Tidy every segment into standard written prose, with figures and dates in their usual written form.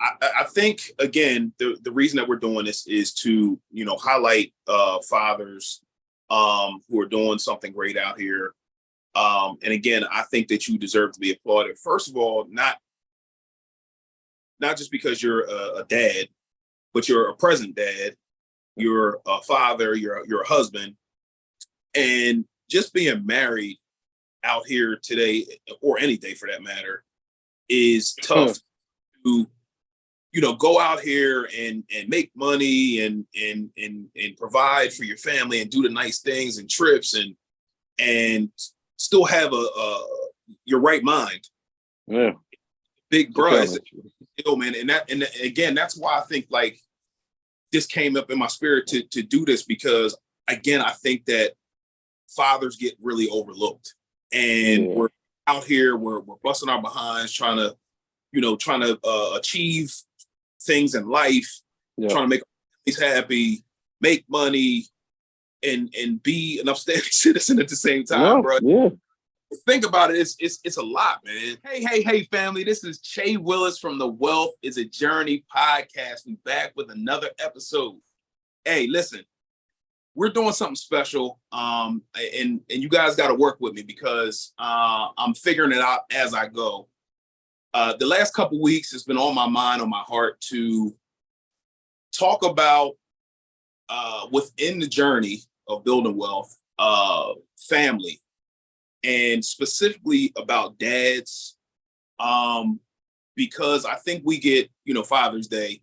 I think, again, the reason that we're doing this is to, highlight fathers who are doing something great out here. And again, I think that you deserve to be applauded. First of all, not just because you're a dad, but you're a present dad, you're a father, you're a husband, and just being married out here today, or any day for that matter, is tough to, go out here and make money and provide for your family and do the nice things and trips and still have your right mind. Yeah. Big bro, man. And again, that's why I think like this came up in my spirit to do this, because again, I think that fathers get really overlooked, and we're out here, we're busting our behinds trying to achieve things in life, trying to make families happy, make money, and be an upstanding citizen at the same time, bro. Yeah. Think about it, it's a lot, man. Hey, family, this is Che Willis from the Wealth is a Journey podcast. We back with another episode. Hey, listen, we're doing something special, and you guys got to work with me because I'm figuring it out as I go. The last couple weeks, it's been on my mind, on my heart, to talk about within the journey of building wealth, family, and specifically about dads, because I think we get, Father's Day,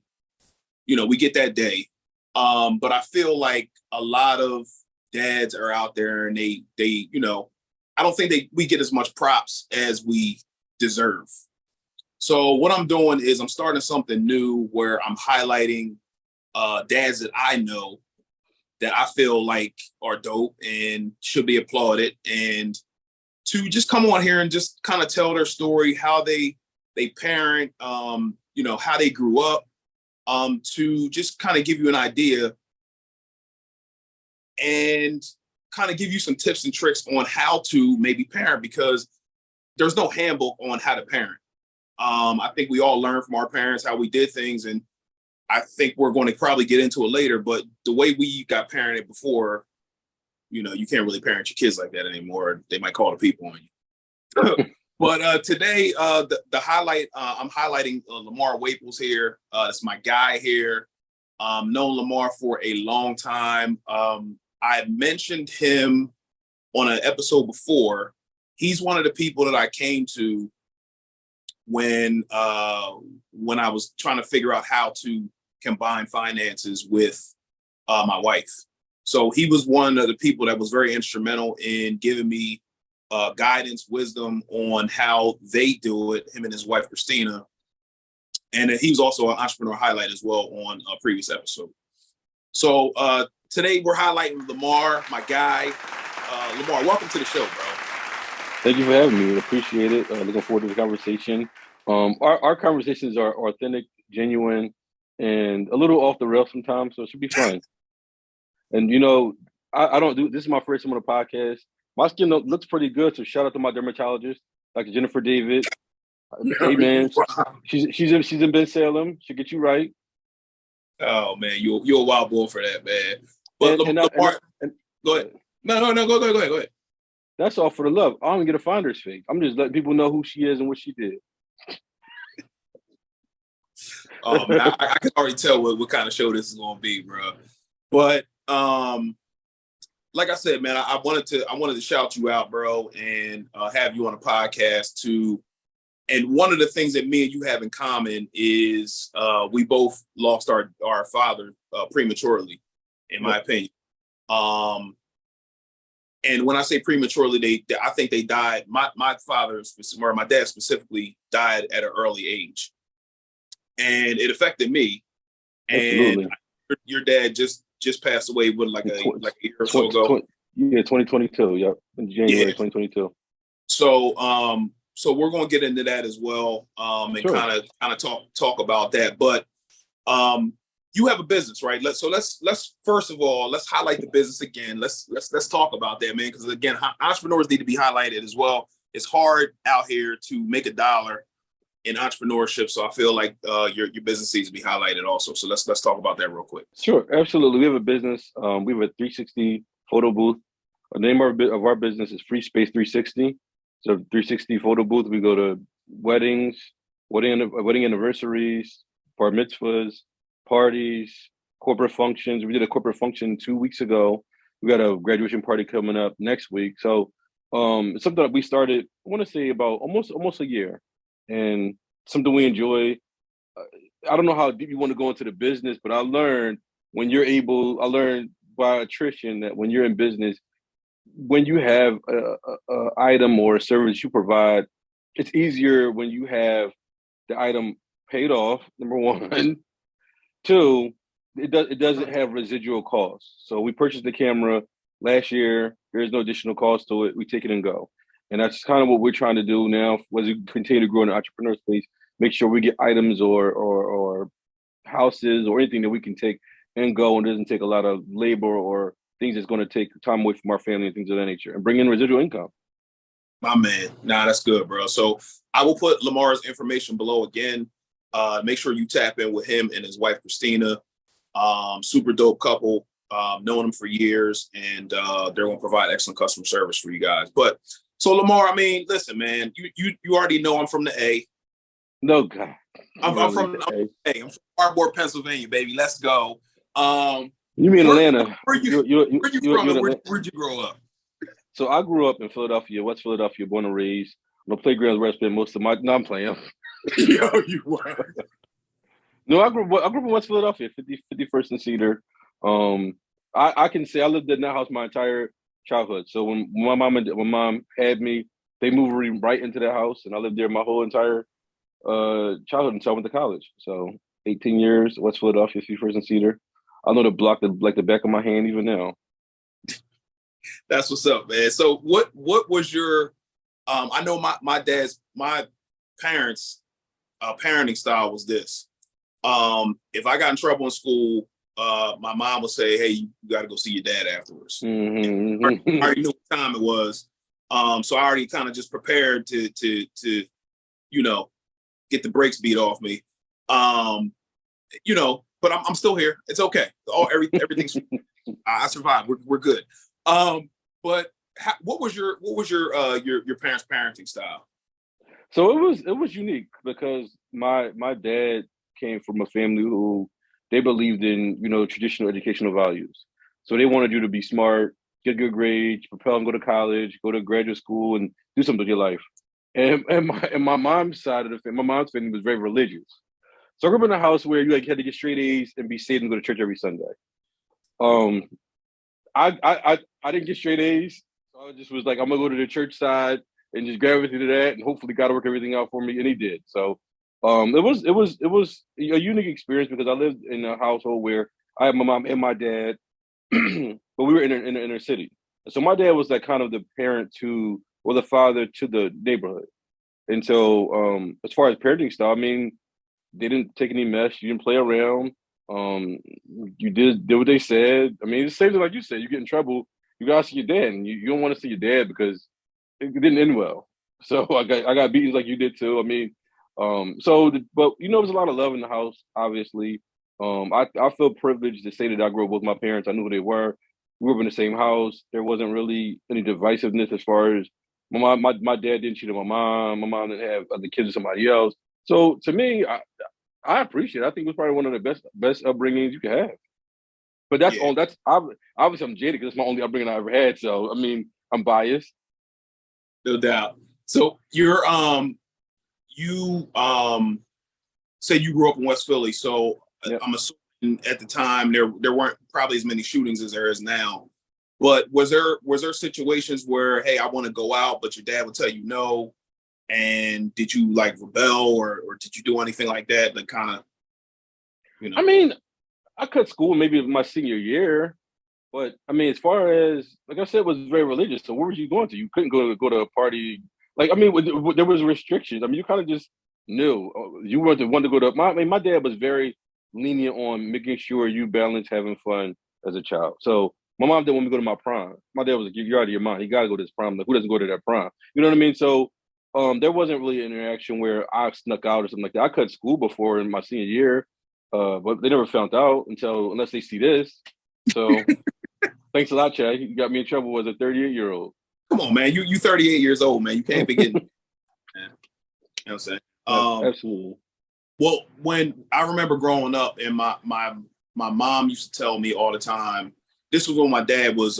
we get that day. But I feel like a lot of dads are out there and they I don't think we get as much props as we deserve. So what I'm doing is I'm starting something new where I'm highlighting dads that I know that I feel like are dope and should be applauded, and to just come on here and just kind of tell their story, how they parent, how they grew up, to just kind of give you an idea and kind of give you some tips and tricks on how to maybe parent, because there's no handbook on how to parent. I think we all learn from our parents how we did things, and I think we're going to probably get into it later, but the way we got parented before, you can't really parent your kids like that anymore. They might call the people on you. But today, the highlight, I'm highlighting Lamar Waples here. That's my guy here. Known Lamar for a long time. I mentioned him on an episode before. He's one of the people that I came to when I was trying to figure out how to combine finances with my wife. So he was one of the people that was very instrumental in giving me guidance, wisdom on how they do it, him and his wife, Christina. And he was also an entrepreneur highlight as well on a previous episode. So today we're highlighting Lamar, my guy. Lamar, welcome to the show, bro. Thank you for having me. Appreciate it. Looking forward to the conversation. Our conversations are authentic, genuine, and a little off the rails sometimes, so it should be fun. And, I don't do, this is my first time on the podcast. My skin looks pretty good, so shout out to my dermatologist, Dr. Jennifer David. Hey, man, she's in Ben Salem. She'll get you right. Oh, man, you're a wild boy for that, man. But Lamar, go ahead. No, go ahead. That's all for the love. I don't even get a finder's fee. I'm just letting people know who she is and what she did. Oh, man, I can already tell what kind of show this is going to be, bro. But like I said, man, I wanted to shout you out, bro, and have you on a podcast too. And one of the things that me and you have in common is we both lost our father prematurely, in my opinion. And when I say prematurely, I think they died. My father, or my dad specifically, died at an early age, and it affected me. Absolutely. And your dad just passed away with like a year or so ago. 2022. Yep, in January 2022. So we're going to get into that as well, and sure. kind of talk about that. But you have a business, right? Let's first of all, let's highlight the business again. Let's talk about that, man, because again, entrepreneurs need to be highlighted as well. It's hard out here to make a dollar in entrepreneurship. So I feel like your business needs to be highlighted also. So let's talk about that real quick. Sure, absolutely. We have a business. We have a 360 photo booth. The name of our business is Free Space 360. So 360 photo booth. We go to weddings, wedding anniversaries, bar mitzvahs, parties, corporate functions. We did a corporate function 2 weeks ago. We got a graduation party coming up next week. So it's something that we started, I want to say about almost a year, and something we enjoy. I don't know how deep you want to go into the business, but I learned by attrition that when you're in business, when you have a item or a service you provide, it's easier when you have the item paid off, number one. Two, it doesn't have residual costs. So we purchased the camera last year. There's no additional cost to it. We take it and go. And that's kind of what we're trying to do now as we continue to grow in the entrepreneur space. Make sure we get items or houses or anything that we can take and go, and doesn't take a lot of labor or things that's going to take time away from our family and things of that nature, and bring in residual income. My man. Nah, that's good, bro. So I will put Lamar's information below again. Make sure you tap in with him and his wife, Christina. Super dope couple. Known them for years, and they're going to provide excellent customer service for you guys. But so Lamar, I mean, listen, man, you already know I'm from the A. No, God. I'm from Ardmore, Pennsylvania, baby. Let's go. You mean Atlanta? Where you from? Where'd you grow up? So I grew up in Philadelphia, West Philadelphia, born and raised. On the playground where I spent most of my. No, I'm playing. Yo, you were. No, I grew up in West Philadelphia, 51st and Cedar. I can say I lived in that house my entire childhood. So when my mom had me, they moved right into that house, and I lived there my whole entire childhood until I went to college. So 18 years, West Philadelphia, 51st and Cedar. I know the block like the back of my hand even now. That's what's up, man. So what was your I know my parents parenting style was this. If I got in trouble in school, my mom would say, "Hey, you got to go see your dad afterwards." Mm-hmm. I already knew what time it was, so I already kind of just prepared to get the brakes beat off me. But I'm still here. It's okay. Everything's I survived. We're good. But what was your parents' parenting style? So it was unique because my dad came from a family who they believed in, traditional educational values. So they wanted you to be smart, get good grades, propel and go to college, go to graduate school, and do something with your life. And my mom's side of the family, my mom's family was very religious. So I grew up in a house where you had to get straight A's and be saved and go to church every Sunday. I didn't get straight A's. So I just was like, I'm gonna go to the church side and just gravitate to that, and hopefully God will work everything out for me, and He did. So it was a unique experience because I lived in a household where I had my mom and my dad, but we were in an inner city. So my dad was like kind of the parent to, or the father to the neighborhood. And so as far as parenting style, I mean, they didn't take any mess. You didn't play around. You did what they said. I mean, it's the same thing like you said. You get in trouble, you gotta see your dad, and you don't want to see your dad because it didn't end well. So I got beatings like you did too. I mean, but there's a lot of love in the house. Obviously, I feel privileged to say that I grew up with my parents. I knew who they were. We grew up in the same house. There wasn't really any divisiveness as far as my dad didn't cheat on my mom. My mom didn't have other kids with somebody else. So to me, I appreciate it. I think it was probably one of the best upbringings you could have. But that's all. That's obviously I'm jaded because it's my only upbringing I ever had. So I mean, I'm biased. No doubt. So you said you grew up in West Philly. So yep. I'm assuming at the time there weren't probably as many shootings as there is now. But was there situations where, hey, I want to go out, but your dad would tell you no? And did you like rebel or did you do anything like that? Like kind of, I mean, I cut school maybe my senior year, but I mean, as far as like I said, it was very religious. So where was you going to? You couldn't go to a party. Like I mean, there was restrictions. I mean, you kind of just knew you weren't the one to go to. My dad was very lenient on making sure you balance having fun as a child. So my mom didn't want me to go to my prom. My dad was like, "You're out of your mind. You got to go to this prom. Like, who doesn't go to that prom?" You know what I mean? So there wasn't really an interaction where I snuck out or something like that. I cut school before in my senior year, but they never found out unless they see this. So thanks a lot, Chad. You got me in trouble as a 38-year-old. Come on, man. You 38 years old, man. You can't be getting. Man. You know what I'm saying? Absolutely. Well, when I remember growing up, and my mom used to tell me all the time. This was when my dad was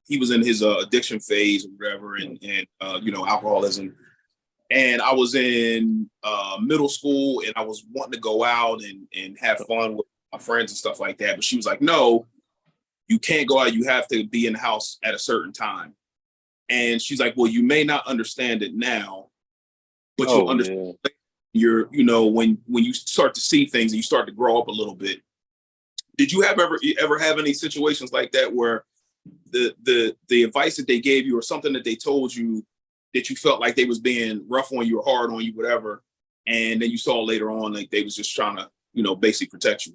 he was in his addiction phase or whatever, and alcoholism. And I was in middle school, and I was wanting to go out and have fun with my friends and stuff like that. But she was like, "No, you can't go out. You have to be in the house at a certain time." And she's like, "Well, you may not understand it now, but you'll understand." Yeah. When you start to see things and you start to grow up a little bit. Did you ever have any situations like that where the advice that they gave you or something that they told you that you felt like they was being rough on you or hard on you, whatever, and then you saw later on like they was just trying to, basically protect you?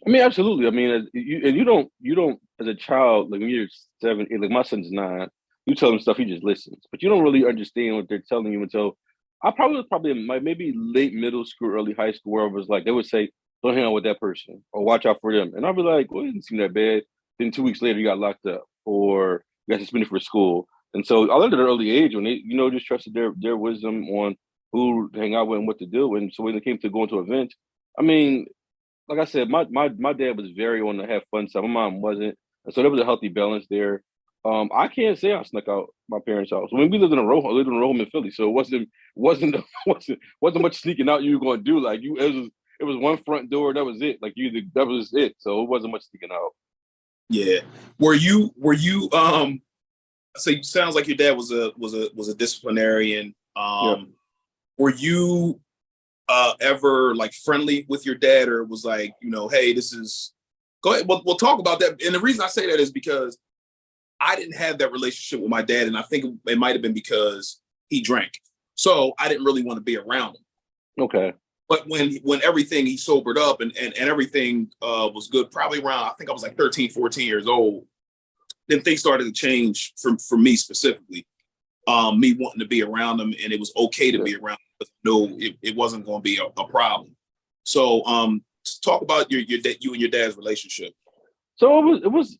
I mean, absolutely. I mean, you don't as a child, like when you're 7, 8, like my son's 9, you tell him stuff, he just listens, but you don't really understand what they're telling you until I was probably in maybe late middle school, early high school, where it was like they would say, "Don't hang out with that person," or "Watch out for them," and I'd be like, "Well, it didn't seem that bad." Then 2 weeks later, you got locked up or you got suspended for school. And so I learned at an early age when they, just trusted their wisdom on who to hang out with and what to do. And so when it came to going to events, I mean, like I said, my dad was very on the have fun side. My mom wasn't, and so there was a healthy balance there. I can't say I snuck out my parents' house. I mean, we lived in a row. I lived in a row home in Philly, so it wasn't much sneaking out you were going to do. Like it was one front door. That was it. Like that was it. So it wasn't much sneaking out. Yeah. Were you? So it sounds like your dad was a disciplinarian. Yeah. Were you ever like friendly with your dad, or was like, hey, this is go ahead. We'll talk about that. And the reason I say that is because I didn't have that relationship with my dad, and I think it might have been because he drank, so I didn't really want to be around him. Okay. But when everything, he sobered up and everything was good, probably around, I think I was like 13, 14 years old, then things started to change for me specifically. Me wanting to be around him, and it was okay to be around him, but no, it wasn't going to be a problem. So talk about you and your dad's relationship. So it was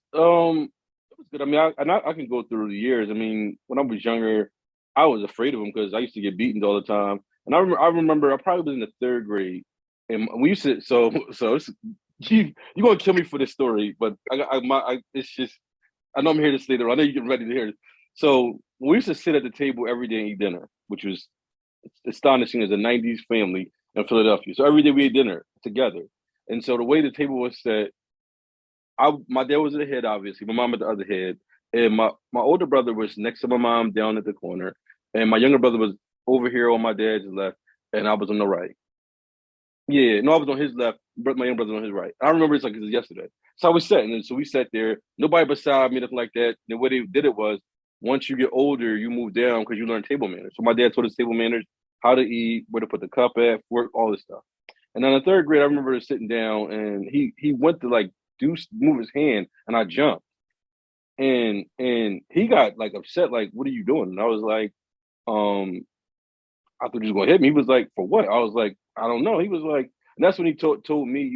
good. I mean, I can go through the years. I mean, when I was younger, I was afraid of him because I used to get beaten all the time. And I remember I probably was in the 3rd grade, and we used to. So you're gonna kill me for this story, but it's just I know I'm here to stay there. I know you're getting ready to hear it. So we used to sit at the table every day and eat dinner, which was astonishing as a '90s family in Philadelphia. So every day we ate dinner together, and so the way the table was set. My dad was at the head, obviously. My mom at the other head, and my older brother was next to my mom down at the corner, and my younger brother was over here on my dad's left, and I was on the right. Yeah, no, I was on his left, but my younger brother was on his right. I remember it's like it was yesterday. So I was sitting, and so we sat there, nobody beside me, nothing like that. And the way they did it was, once you get older, you move down because you learn table manners. So my dad taught us table manners, how to eat, where to put the cup at, work, all this stuff. And then in the 3rd grade, I remember sitting down, and he went to like move his hand, and I jumped, and he got like upset, like, "What are you doing?" And I was like, "I thought you was gonna hit me." He was like, "For what?" I was like, "I don't know." He was like, and that's when he told me,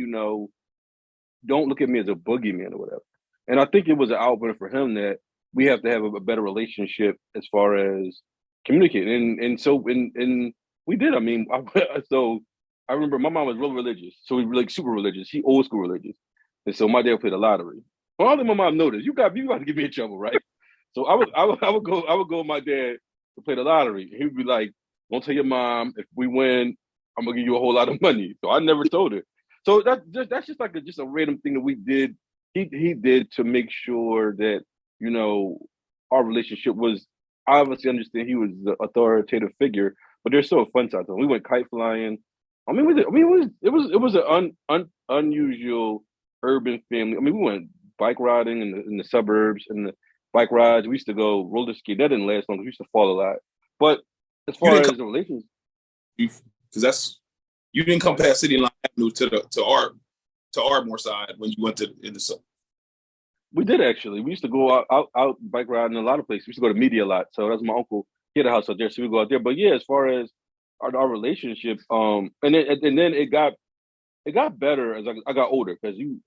don't look at me as a boogeyman or whatever. And I think it was an outburst for him that we have to have a better relationship as far as communicating, and we did. I mean, so I remember my mom was real religious, so we were like super religious. She old school religious. And so my dad played the lottery. Well, I let my mom know this. You got to get me in trouble, right? So I would go with my dad to play the lottery. He would be like, "Don't tell your mom. If we win, I'm gonna give you a whole lot of money." So I never told her. So that's just like a random thing that we did. He did to make sure that our relationship was. I obviously understand he was the authoritative figure, but there's still a fun side to him. We went kite flying. I mean, it was an unusual urban family. I mean, we went bike riding in the suburbs and the bike rides. We used to go roller ski. That didn't last long because we used to fall a lot. But as far as the relations, because you didn't come past City Line Avenue to Ardmore side when you went in the summer. We did actually. We used to go out bike riding in a lot of places. We used to go to Media a lot. So that's my uncle. he had a house out there, so we go out there. But yeah, as far as our relationship, and then it got better as I got older because you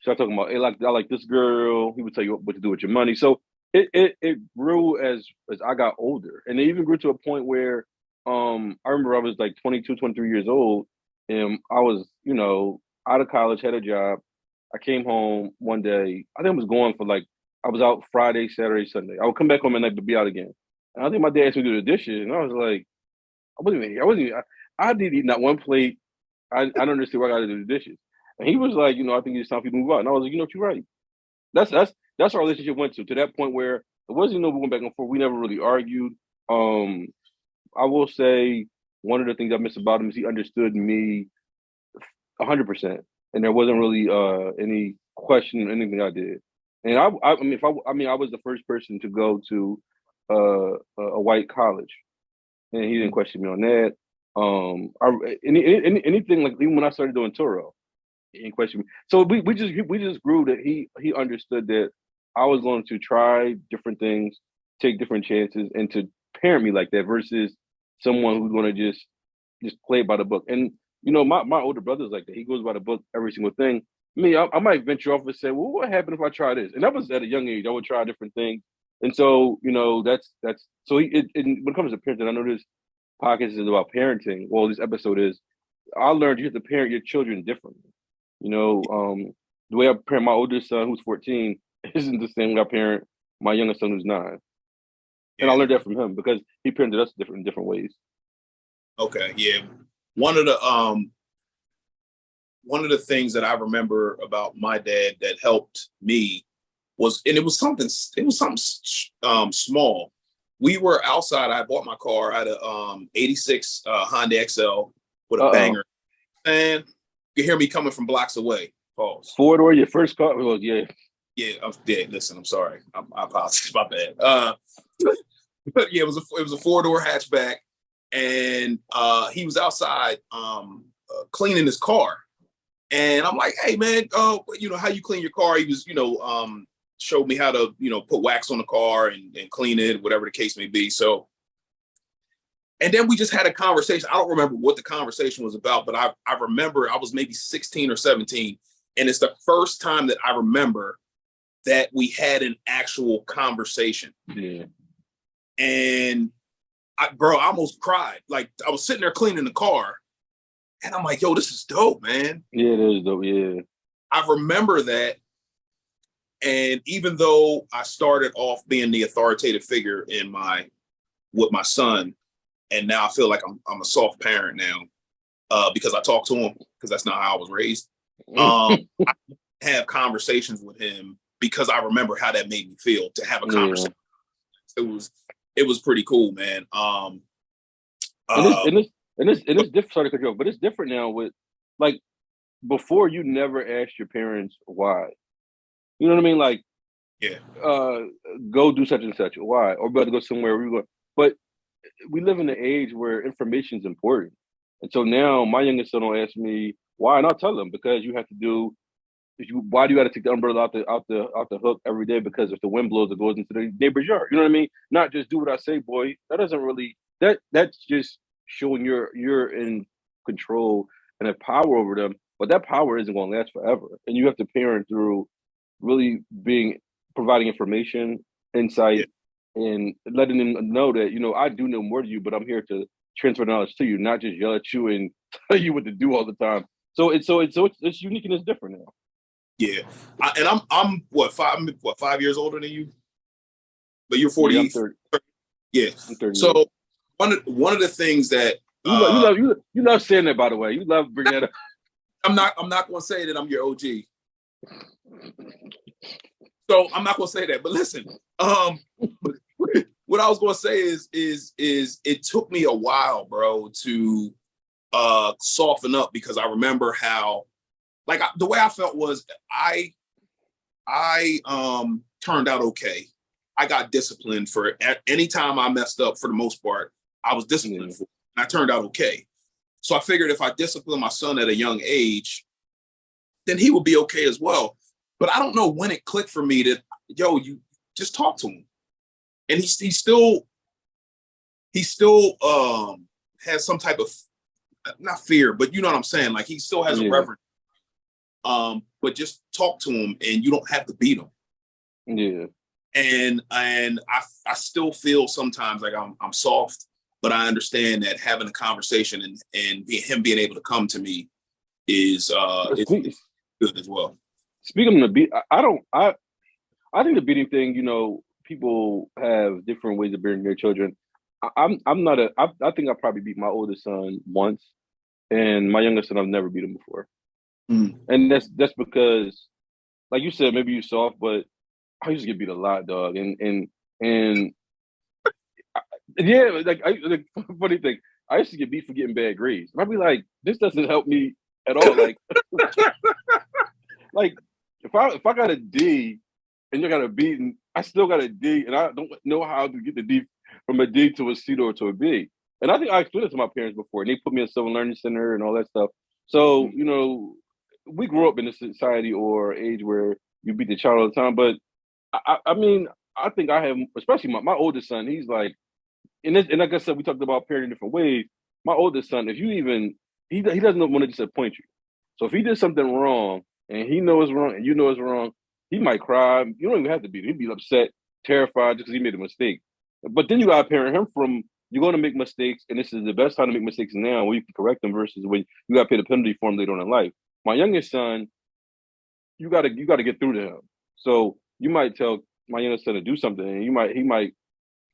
start talking about, hey, like I like this girl. He would tell you what to do with your money. So it grew as I got older, and it even grew to a point where I remember I was like 22, 23 years old, and I was out of college, had a job. I came home one day. I think I was going for like I was out Friday, Saturday, Sunday. I would come back home at night to be out again. And I think my dad asked me to do the dishes, and I was like, I didn't eat not one plate. I don't understand why I got to do the dishes. And he was like, I think it's time for you to move out. And I was like, you're right. That's our relationship went to that point where it wasn't we went back and forth. We never really argued. Um, I will say one of the things I miss about him is he understood me 100%, and there wasn't really any question or anything I did. And I was the first person to go to a white college, and he didn't question me on that. Anything like even when I started doing Turo, he didn't question me. So we just grew that he understood that I was going to try different things, take different chances, and to parent me like that versus someone who's going to just play by the book. And my older brother's like that. He goes by the book every single thing. Me, I might venture off and say, well, what happened if I try this? And that was at a young age. I would try different things. And so, that's so when it comes to parenting, I know this podcast is about parenting. Well, this episode is, I learned you have to parent your children differently. The way I parent my oldest son, who's 14, isn't the same way I parent my youngest son, who's 9. And I Yeah. learned that from him because he parented us in different ways. Okay. Yeah. One of the things that I remember about my dad that helped me it was something small. We were outside. I bought my car. I had a 86 Honda XL with a banger. And you can hear me coming from blocks away. Pause. 4-door, your first car? Well, yeah. Yeah, I'm dead. Listen, I'm sorry. I apologize. My bad. But yeah, it was a 4-door hatchback, and he was outside cleaning his car. And I'm like, hey man, how you clean your car? He was, showed me how to, put wax on the car and clean it, whatever the case may be. So, and then we just had a conversation. I don't remember what the conversation was about, but I remember I was maybe 16 or 17. And it's the first time that I remember that we had an actual conversation. Yeah. And I almost cried. Like I was sitting there cleaning the car and I'm like, yo, this is dope, man. Yeah, it is dope. Yeah. I remember that. And even though I started off being the authoritative figure with my son, and now I feel like I'm a soft parent now because I talk to him because that's not how I was raised. I have conversations with him because I remember how that made me feel to have a conversation. Yeah. It was pretty cool, man. It's different. Sorry to cut you off, but it's different now with like before. You never asked your parents why. You know what I mean? Like, yeah, go do such and such. Why? Or better go somewhere where we go. But we live in an age where information is important, and so now my youngest son will ask me why, and I'll tell him because you have to do. Why do you got to take the umbrella out the hook every day? Because if the wind blows, it goes into the neighbor's yard. You know what I mean? Not just do what I say, boy. That doesn't really. That's just showing you're in control and have power over them. But that power isn't going to last forever, and you have to parent through really providing information, insight, and letting them know that, I do know more to you, but I'm here to transfer knowledge to you, not just yell at you and tell you what to do all the time. So it's unique and it's different now. Yeah. I'm 5 years older than you? But you're 40. Yeah, I'm 30. Yeah. I'm 30. So one of the things that you love saying that, by the way. You love bringing that up. I'm not going to say that I'm your OG. So I'm not going to say that, but listen, what I was going to say is it took me a while, bro, to soften up because I remember how, like, the way I felt was I turned out okay. I got disciplined for any time I messed up. For the most part, I was disciplined for it, and I turned out okay. So I figured if I discipline my son at a young age, then he will be okay as well. But I don't know when it clicked for me that, yo, you just talk to him. And he still he still has some type of, not fear, but you know what I'm saying. Like he still has a Yeah. reverence. But just talk to him, and you don't have to beat him. Yeah. And I still feel sometimes like I'm soft, but I understand that having a conversation and him being able to come to me is good as well. Speaking of the beat, I think the beating thing, you know, people have different ways of beating their children. I'm not I think I probably beat my oldest son once, and my youngest son I've never beat him before. Mm. And that's because, like you said, maybe you're soft, but I used to get beat a lot, dog. And yeah, like funny thing, I used to get beat for getting bad grades. And I'd be like, this doesn't help me at all. Like if I got a D and you got a B, and I still got a D, and I don't know how to get the D from a D to a C or to a B. And I think I explained it to my parents before, and they put me in a civil learning center and all that stuff. So, you know, we grew up in a society or age where you beat the child all the time. But I mean, I think I have, especially my oldest son, he's like, and like I said, we talked about parenting different ways. My oldest son, if you even, he doesn't want to disappoint you. So if he did something wrong and he knows wrong and you know it's wrong, he might cry. You don't even have to be. He'd be upset, terrified just because he made a mistake. But then you gotta parent him from you're going to make mistakes, and this is the best time to make mistakes now when you can correct them versus when you got to pay the penalty for them later on in life. My youngest son, you gotta get through to him. So you might tell my youngest son to do something, and he might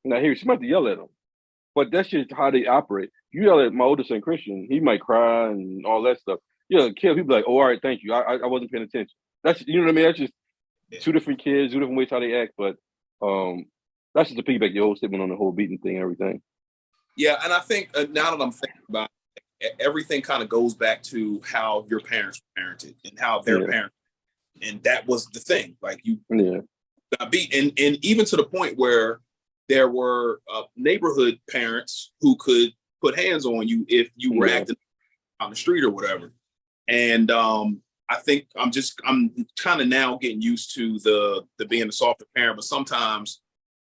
not hear. She might have to yell at him. But that's just how they operate. You yell at my oldest son Christian, he might cry and all that stuff. Yeah, kid, he'd be like, "Oh, all right, thank you. I wasn't paying attention." That's you know what I mean. That's just Yeah. two different kids, two different ways how they act. But that's just to piggyback your whole statement on the whole beating thing and everything. Yeah, and I think now that I'm thinking about it, everything kind of goes back to how your parents were parented and how their Yeah, parents, and that was the thing. Like you yeah, got beat, and even to the point where there were neighborhood parents who could put hands on you if you were yeah, acting on the street or whatever. And I think I'm kind of now getting used to the being a softer parent, but sometimes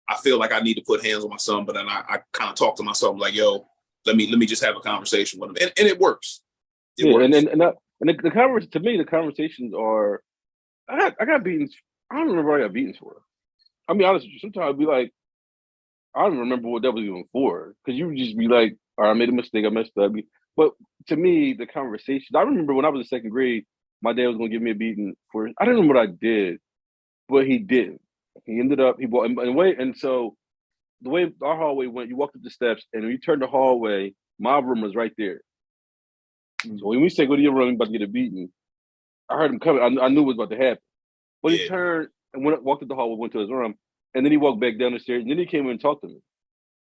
I feel like I need to put hands on my son, but then I kind of talk to myself like, yo, let me just have a conversation with him. And it works. It yeah. works. The conversation to me, the conversations are. I got beatings. I don't remember what I got beatings for. I'll be honest with you. Sometimes I'll be like, I don't remember what that was even for because you would just be like, "All right, I made a mistake. I messed up." But to me, the conversation. I remember when I was in second grade, my dad was going to give me a beating for. I didn't remember what I did, but he didn't. He ended up he bought and way and so the way our hallway went, you walked up the steps and when you turned the hallway, my room was right there. So when we said go to your room, you're about to get a beating, I heard him coming. I knew what was about to happen. But he Yeah. turned and walked up the hallway, went to his room, and then he walked back down the stairs, and then he came in and talked to me.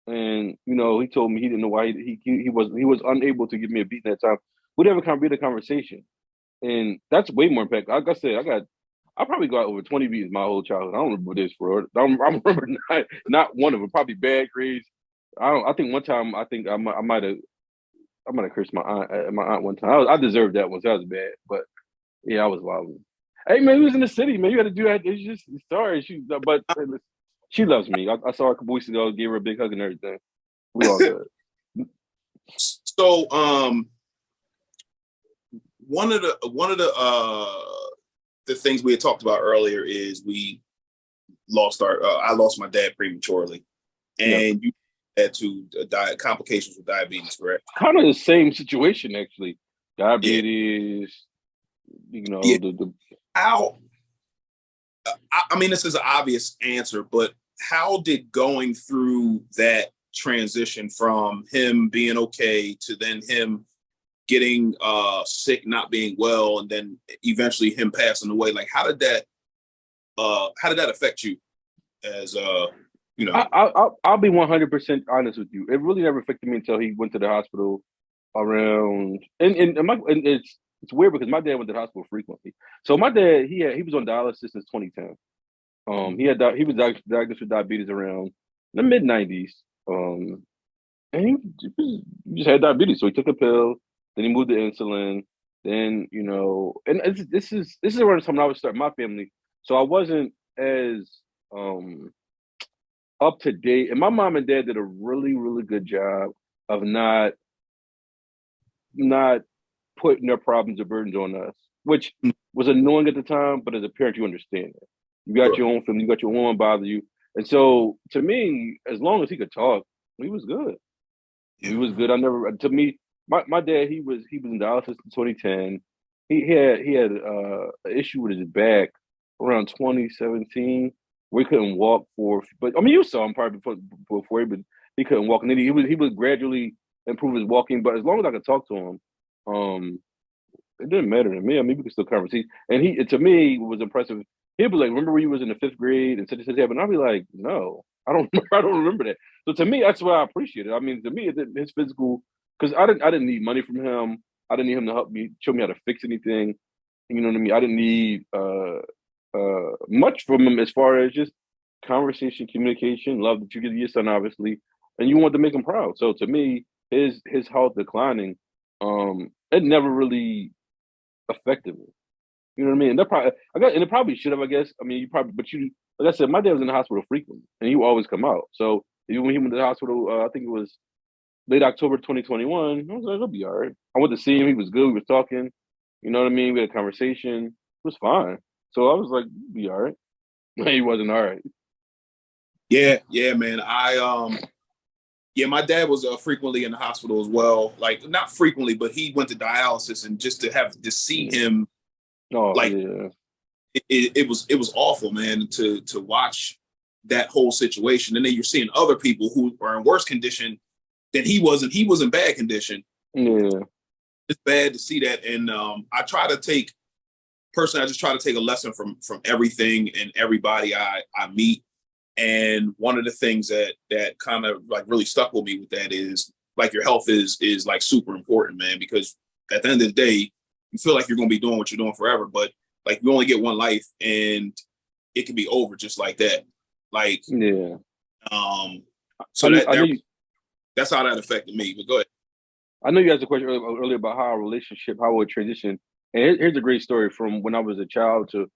And you know, he told me he didn't know why he was unable to give me a beat that time. We never kind of had a conversation, and that's way more impactful. Like I said, I probably got over 20 beatings my whole childhood. I don't remember this for. I remember not one of them. Probably bad grades. I don't. I think one time I might have cursed my aunt one time. I deserved that one. So that was bad. But yeah, I was wild. Hey man, he was in the city, man. You got to do that. It's just sorry. But she loves me. I saw her a couple weeks ago. Gave her a big hug and everything. We all good. So one of the things we had talked about earlier is we lost I lost my dad prematurely, and Yeah. you had to complications with diabetes, correct? Kind of the same situation actually. Yeah. Diabetes, you Yeah. know, the How? I mean, this is an obvious answer, but how did going through that transition from him being okay to then him getting sick, not being well, and then eventually him passing away, like how did that affect you as you know? I'll be 100% honest with you. It really never affected me until he went to the hospital around and it's weird because my dad went to the hospital frequently. So my dad he was on dialysis since 2010. He was diagnosed with diabetes around the mid 90s. And he just had diabetes, so he took a pill. Then he moved to insulin. Then and this is around the time when I was starting my family. So I wasn't as up to date. And my mom and dad did a really, really good job of not putting their problems or burdens on us, which was annoying at the time. But as a parent, you understand it. You got Sure. your own family, you got your own bother you. And so to me, as long as he could talk, he was good. Yeah. He was good. I never to me, my dad, he was in dialysis in 2010. He had an issue with his back around 2017 where he couldn't walk for, but I mean you saw him probably before but he couldn't walk. And then he would gradually improve his walking. But as long as I could talk to him, um it didn't matter to me. I mean, we could still conversate. And he, to me, was impressive. He'd be like, "Remember when you was in the fifth grade and such and such happened?" I'd be like, "No, I don't. I don't remember that." So to me, that's what I appreciate it. I mean, to me, his physical, because I didn't need money from him. I didn't need him to help me, show me how to fix anything. You know what I mean? I didn't need much from him as far as just conversation, communication, love that you give to your son, obviously, and you want to make him proud. So to me, his health declining, it never really affected me. You know what I mean? And and it probably should have, I guess. I mean, like I said, my dad was in the hospital frequently, and he would always come out. So even when he went to the hospital, I think it was late October 2021. I was like, he'll be all right. I went to see him. He was good. We was talking. You know what I mean? We had a conversation. It was fine. So I was like, he'll be all right. He wasn't all right. Yeah, man. Yeah, my dad was frequently in the hospital as well. Like not frequently, but he went to dialysis, and just to see him, Oh like yeah, it was awful, man, to watch that whole situation. And then you're seeing other people who are in worse condition than he was, and he was in bad condition. yeah, It's bad to see that. And I just try to take a lesson from everything and everybody I meet. And one of the things that kind of like really stuck with me with that is like your health is like super important, man, because at the end of the day, you feel like you're going to be doing what you're doing forever, but like you only get one life and it can be over just like that. Like, yeah. um, I so knew, I knew you, that's how that affected me. But go ahead. I know you asked a question earlier about how our relationship, how it would transition. And here's a great story from when I was a child to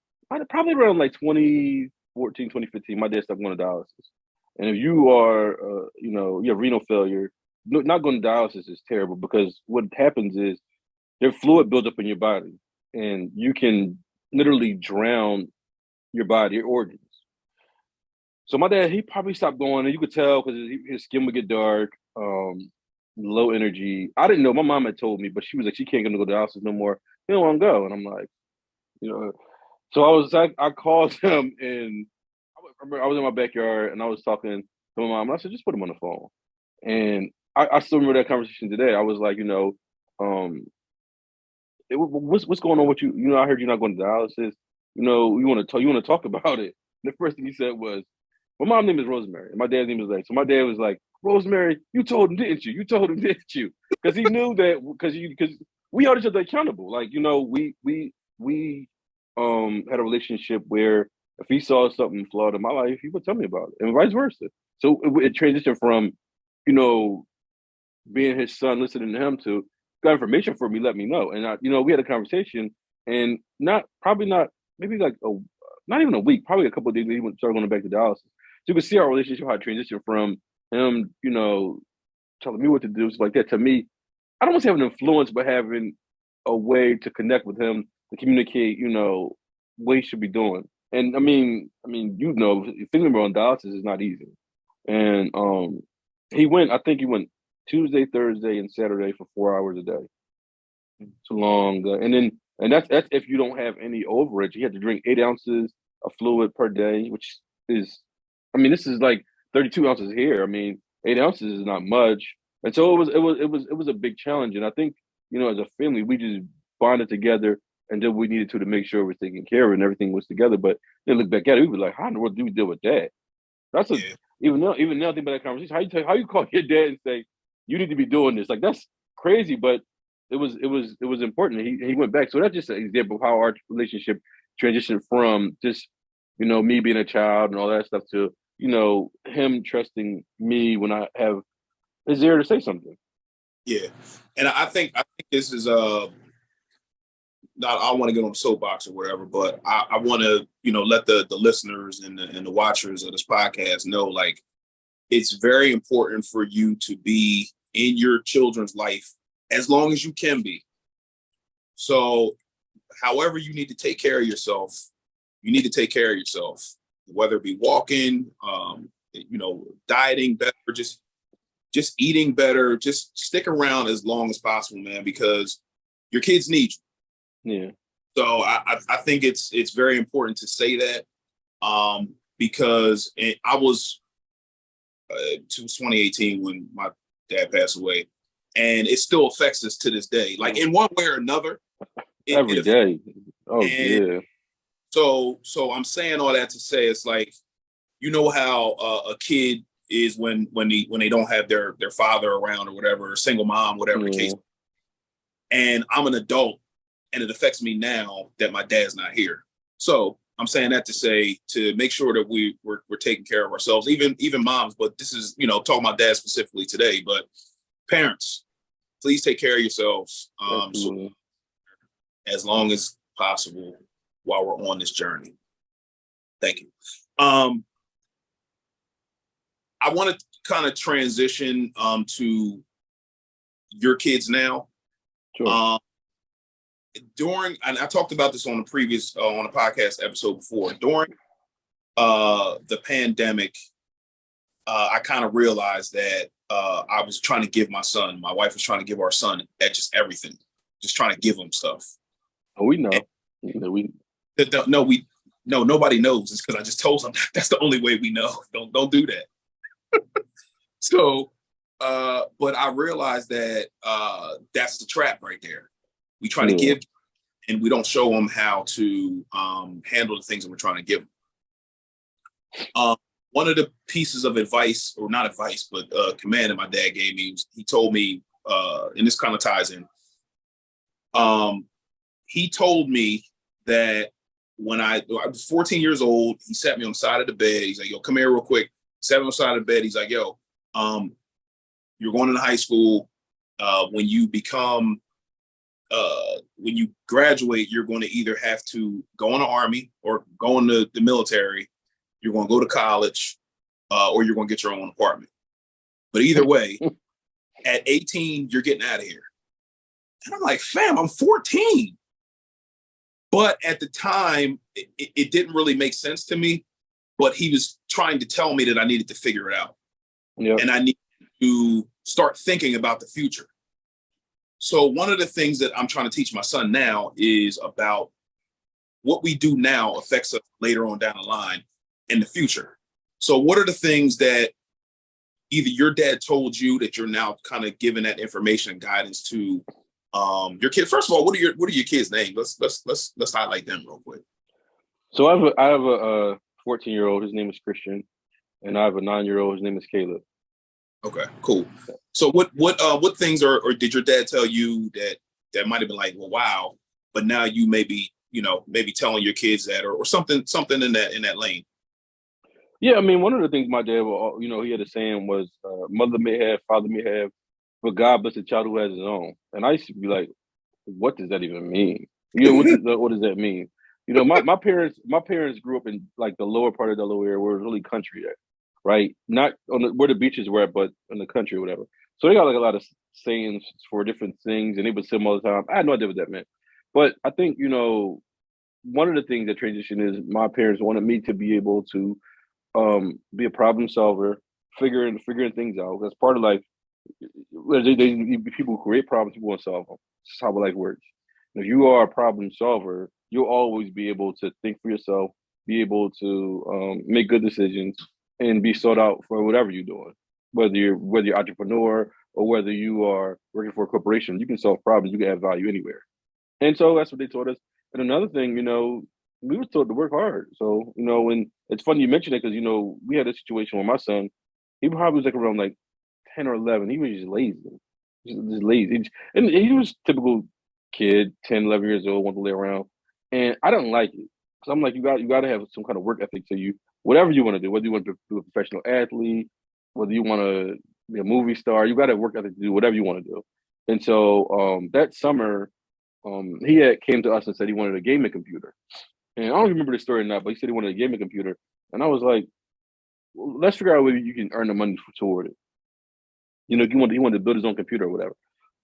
probably around like 2014, 2015. My dad stopped going to dialysis. And if you are, you have renal failure, not going to dialysis is terrible because what happens is their fluid builds up in your body and you can literally drown your body, your organs. So my dad, he probably stopped going, and you could tell because his skin would get dark, low energy. I didn't know. My mom had told me, but she was like, she can't go to the house no more. He don't want to go, and I'm like, you know. So I called him, and I was in my backyard, and I was talking to my mom. And I said, just put him on the phone, and I still remember that conversation today. I was like, um, what's going on with you? You know, I heard you're not going to dialysis. You know, you want to talk about it. And the first thing he said was, my mom's name is Rosemary, and my dad's name is Larry. So my dad was like, Rosemary, you told him, didn't you? You told him, didn't you? Because he knew that because we held each other accountable. Like, we had a relationship where if he saw something flawed in my life, he would tell me about it, and vice versa. So it transitioned from, being his son, listening to him to got information for me, let me know. And we had a conversation, and not maybe like not even a week, probably a couple of days. He started going back to dialysis. So you can see our relationship, how it transitioned from him, telling me what to do, stuff like that. To me, I don't want to have an influence, but having a way to connect with him, to communicate, what he should be doing. And thinking about dialysis is not easy. And I think he went Tuesday, Thursday, and Saturday for 4 hours a day. It's long, and that's if you don't have any overage. You have to drink 8 ounces of fluid per day, which is, this is like 32 ounces here. 8 ounces is not much, and so it was a big challenge. And I think as a family, we just bonded together and did what we needed to make sure it was taken care of and everything was together. But then look back at it, we were like, how in the world do we deal with that? That's Yeah. even now think about that conversation. How you call your dad and say you need to be doing this? Like that's crazy, but it was important. He went back. So that's just an example of how our relationship transitioned from just me being a child and all that stuff to him trusting me when I have his ear to say something. Yeah. And I think this is not, I don't want to get on the soapbox or whatever, but I want to let the listeners and the watchers of this podcast know, like, it's very important for you to be in your children's life as long as you can be. So however you need to take care of yourself, you need to take care of yourself, whether it be walking, dieting better, just eating better, just stick around as long as possible, man, because your kids need you. Yeah. So I think it's very important to say that, because I was 2018 when my dad passed away, and it still affects us to this day, like in one way or another. Every day. Oh yeah. So I'm saying all that to say it's like, you know how a kid is when they don't have their father around or whatever, or single mom, whatever the case. And I'm an adult, and it affects me now that my dad's not here. So I'm saying that to say, to make sure that we're taking care of ourselves, even moms. But this is, talking about dad specifically today. But parents, please take care of yourselves, so as long as possible while we're on this journey. Thank you. I want to kind of transition to your kids now. Sure. And I talked about this on a previous on a podcast episode before. During the pandemic, I kind of realized that I was trying to give my wife was trying to give our son at just everything, just trying to give him stuff. Oh, we know. No, nobody knows. It's because I just told them that's the only way we know. Don't do that. So, but I realized that that's the trap right there. We try to give, and we don't show them how to handle the things that we're trying to give them. One of the pieces of advice, or not advice, but command that my dad gave me, he told me, and this kind of ties in. He told me that when I was 14 years old, he sat me on the side of the bed. He's like, "Yo, come here real quick." Sat me on the side of the bed. He's like, "Yo, you're going into high school. When you graduate, you're going to either have to go in the army or go in the military. You're going to go to college, or you're going to get your own apartment. But either way, at 18, you're getting out of here." And I'm like, "Fam, I'm 14. But at the time, it didn't really make sense to me. But he was trying to tell me that I needed to figure it out. Yep. And I needed to start thinking about the future. So one of the things that I'm trying to teach my son now is about what we do now affects us later on down the line in the future. So what are the things that either your dad told you that you're now kind of giving that information and guidance to your kid? First of all, what are your kids' names? Let's highlight them real quick. So I have a 14-year-old. His name is Christian, and I have a 9-year-old. His name is Caleb. Okay, cool. So what things or did your dad tell you that might have been like, well, wow, but now you maybe telling your kids that or something in that lane? Yeah, I mean, one of the things my dad, he had a saying was, mother may have, father may have, but God bless the child who has his own. And I used to be like, what does that even mean? What does that mean? My parents grew up in like the lower part of Delaware, where it was really country there, right? Not where the beaches were at, but in the country or whatever. So they got like a lot of sayings for different things, and they would say them all the time. I had no idea what that meant. But I think, one of the things that transition is my parents wanted me to be able to be a problem solver, figuring things out. That's part of life. People who create problems, people want to solve them. That's how life works. If you are a problem solver, you'll always be able to think for yourself, be able to make good decisions, and be sought out for whatever you're doing. Whether you're entrepreneur or whether you are working for a corporation, you can solve problems. You can add value anywhere. And so that's what they taught us. And another thing, we were taught to work hard. So, and it's funny you mentioned it because, we had a situation with my son. He probably was like around like 10 or 11. He was just lazy. Just lazy. And he was typical kid, 10, 11 years old, want to lay around. And I don't like it. So I'm like, you got to have some kind of work ethic to you, whatever you want to do, whether you want to be a professional athlete, whether you want to be a movie star, you got to have work ethic to do whatever you want to do. And so that summer, he had came to us and said he wanted a gaming computer. And I don't remember the story or not, but he said he wanted a gaming computer. And I was like, let's figure out a way you can earn the money toward it. You know, he wanted to build his own computer or whatever.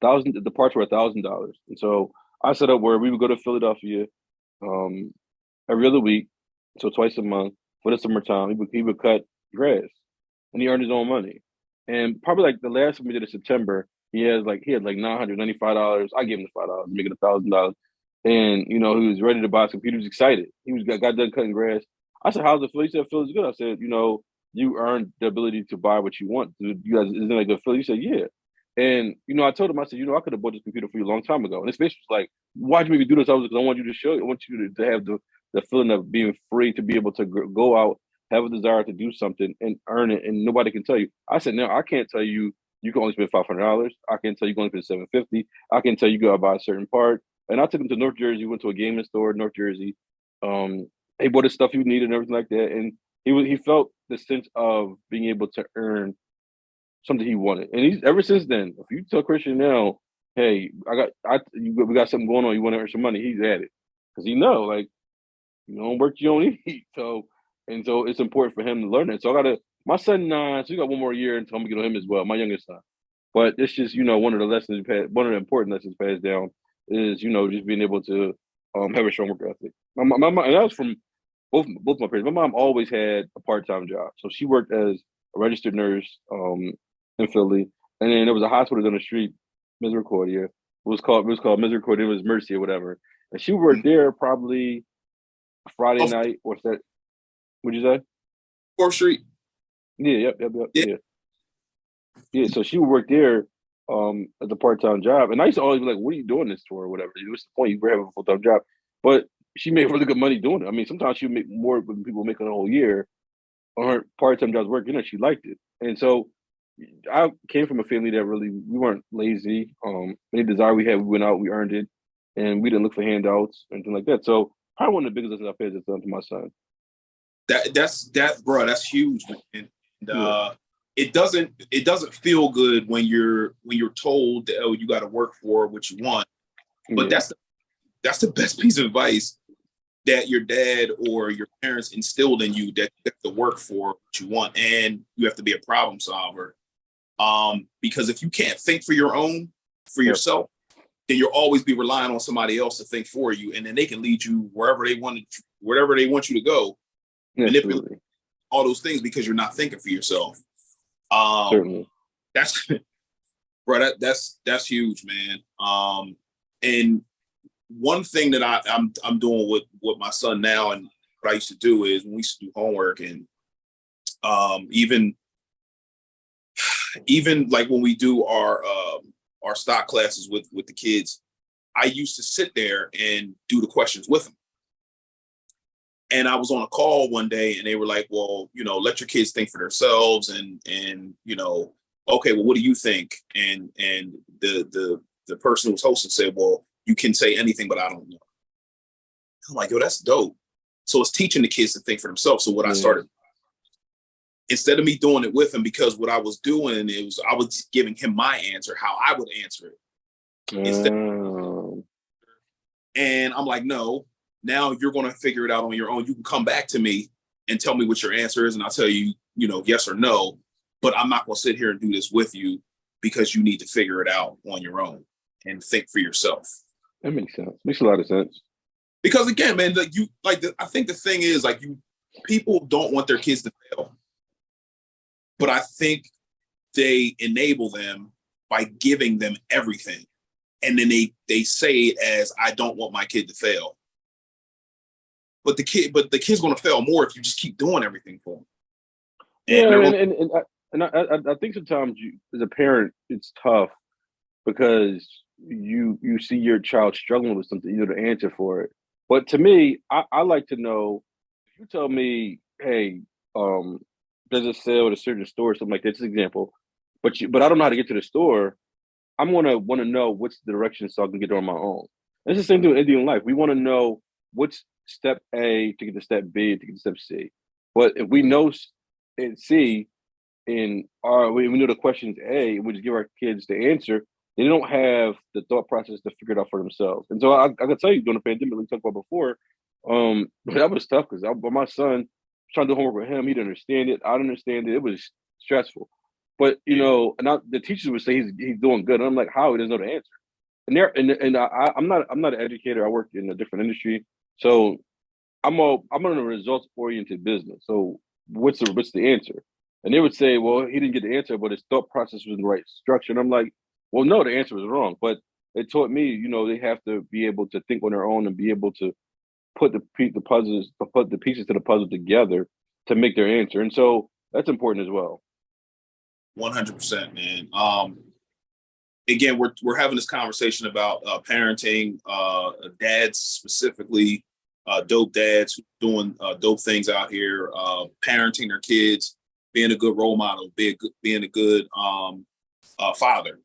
The parts were $1,000, and so I set up where we would go to Philadelphia um, every other week, so twice a month for the summertime. He would cut grass, and he earned his own money. And probably like the last one we did in September, he had like $995. I gave him the $5, make it $1,000. And you know, he was ready to buy his computer. He was excited. Got done cutting grass. I said, "How's it feel?" He said, "It feels good." I said, "You know, you earned the ability to buy what you want. You guys, isn't that a good feeling?" He said, "Yeah." And you know, I told him, I said, "You know, I could have bought this computer for you a long time ago." And his face was like, "Why'd you make me do this?" I was like, "Because I want you to show. I want you to have the feeling of being free to be able to go out, have a desire to do something, and earn it, and nobody can tell you." I said, "No, I can't tell you. You can only spend $500. I can't tell you can only spend $750. I can tell you go out buy a certain part." And I took him to North Jersey. Went to a gaming store in North Jersey. Um, he bought his stuff he needed and everything like that. And he felt the sense of being able to earn something he wanted. And he's ever since then. If you tell Christian now, "Hey, we got something going on. You want to earn some money?" He's at it because he know like you don't work, you don't eat. So it's important for him to learn that. So I got my son 9, so we got one more year until I'm gonna get on him as well. My youngest son. But it's just one of the lessons one of the important lessons passed down is just being able to have a strong work ethic. My mom, and that was from both my parents. My mom always had a part-time job, so she worked as a registered nurse in Philly, and then there was a hospital down the street, Misericordia. It was called Misericordia. It was Mercy or whatever, and she worked there probably Friday Off night or that. What'd you say? 4th Street. Yeah, yep, Yeah. yeah. Yeah, so she would work there as a part-time job. And I used to always be like, "What are you doing this for?" or whatever. What's the point? You were having a full-time job. But she made really good money doing it. I mean, sometimes she would make more than people make in a whole year on her part-time jobs work. She liked it. And so I came from a family that really, we weren't lazy. Any desire we had, we went out, we earned it. And we didn't look for handouts, anything like that. So probably one of the biggest lessons I passed to my son. That's huge, man. And Yeah. it doesn't feel good when you're told that, oh, you got to work for what you want. But Yeah. that's the best piece of advice that your dad or your parents instilled in you, that you have to work for what you want and you have to be a problem solver. Because if you can't think for Yep. yourself, then you'll always be relying on somebody else to think for you, and then they can lead you wherever they want you to go, manipulate Absolutely. all those things because you're not thinking for yourself. Um, Certainly. that's bro, that's huge, man. And one thing that I'm doing with my son now, and what I used to do is when we used to do homework, and even like when we do our stock classes with the kids, I used to sit there and do the questions with them. And I was on a call one day and they were like, "Well, let your kids think for themselves, and okay, well, what do you think?" And the person who was hosting said, "Well, you can say anything, but I don't know." I'm like, "Yo, that's dope." So it's teaching the kids to think for themselves. So what I Yeah. started, instead of me doing it with him, because what I was doing is I was giving him my answer, how I would answer it. Instead, Um, and I'm like, "No, now you're going to figure it out on your own. You can come back to me and tell me what your answer is, and I'll tell you, yes or no. But I'm not going to sit here and do this with you because you need to figure it out on your own and think for yourself." that makes sense. Makes a lot of sense. Because again, man, I think the thing is, like, people don't want their kids to fail, but I think they enable them by giving them everything, and then they say it as, "I don't want my kid to fail." But the kid's going to fail more if you just keep doing everything for them. And Yeah, they're man, going, and I think sometimes as a parent, it's tough because you see your child struggling with something, you know the answer for it. But to me, I like to know if you tell me, "Hey, um, there's a sale at a certain store," or something like that. That's an example. But I don't know how to get to the store. I'm gonna want to know what's the direction so I can get there on my own. It's the same thing with Indian life. We want to know what's step A to get to step B to get to step C. But if we know and C and we know the questions A, and we just give our kids the answer, they don't have the thought process to figure it out for themselves. And so I can tell you during the pandemic we talked about before, that was tough because my son trying to do homework with him. He didn't understand it. I didn't understand it. It was stressful. But you know, and the teachers would say he's doing good. And I'm like, how? He doesn't know the answer. I'm not an educator. I work in a different industry, so I'm in a results oriented business. So what's the answer? And they would say, well, he didn't get the answer, but his thought process was in the right structure. And I'm like, well, no, the answer was wrong. But it taught me, you know, they have to be able to think on their own and be able to put put the pieces to the puzzle together to make their answer. And so that's important as well. 100%, man. Again, we're having this conversation about parenting, dads specifically, dope dads doing dope things out here, parenting their kids, being a good role model, being a good father,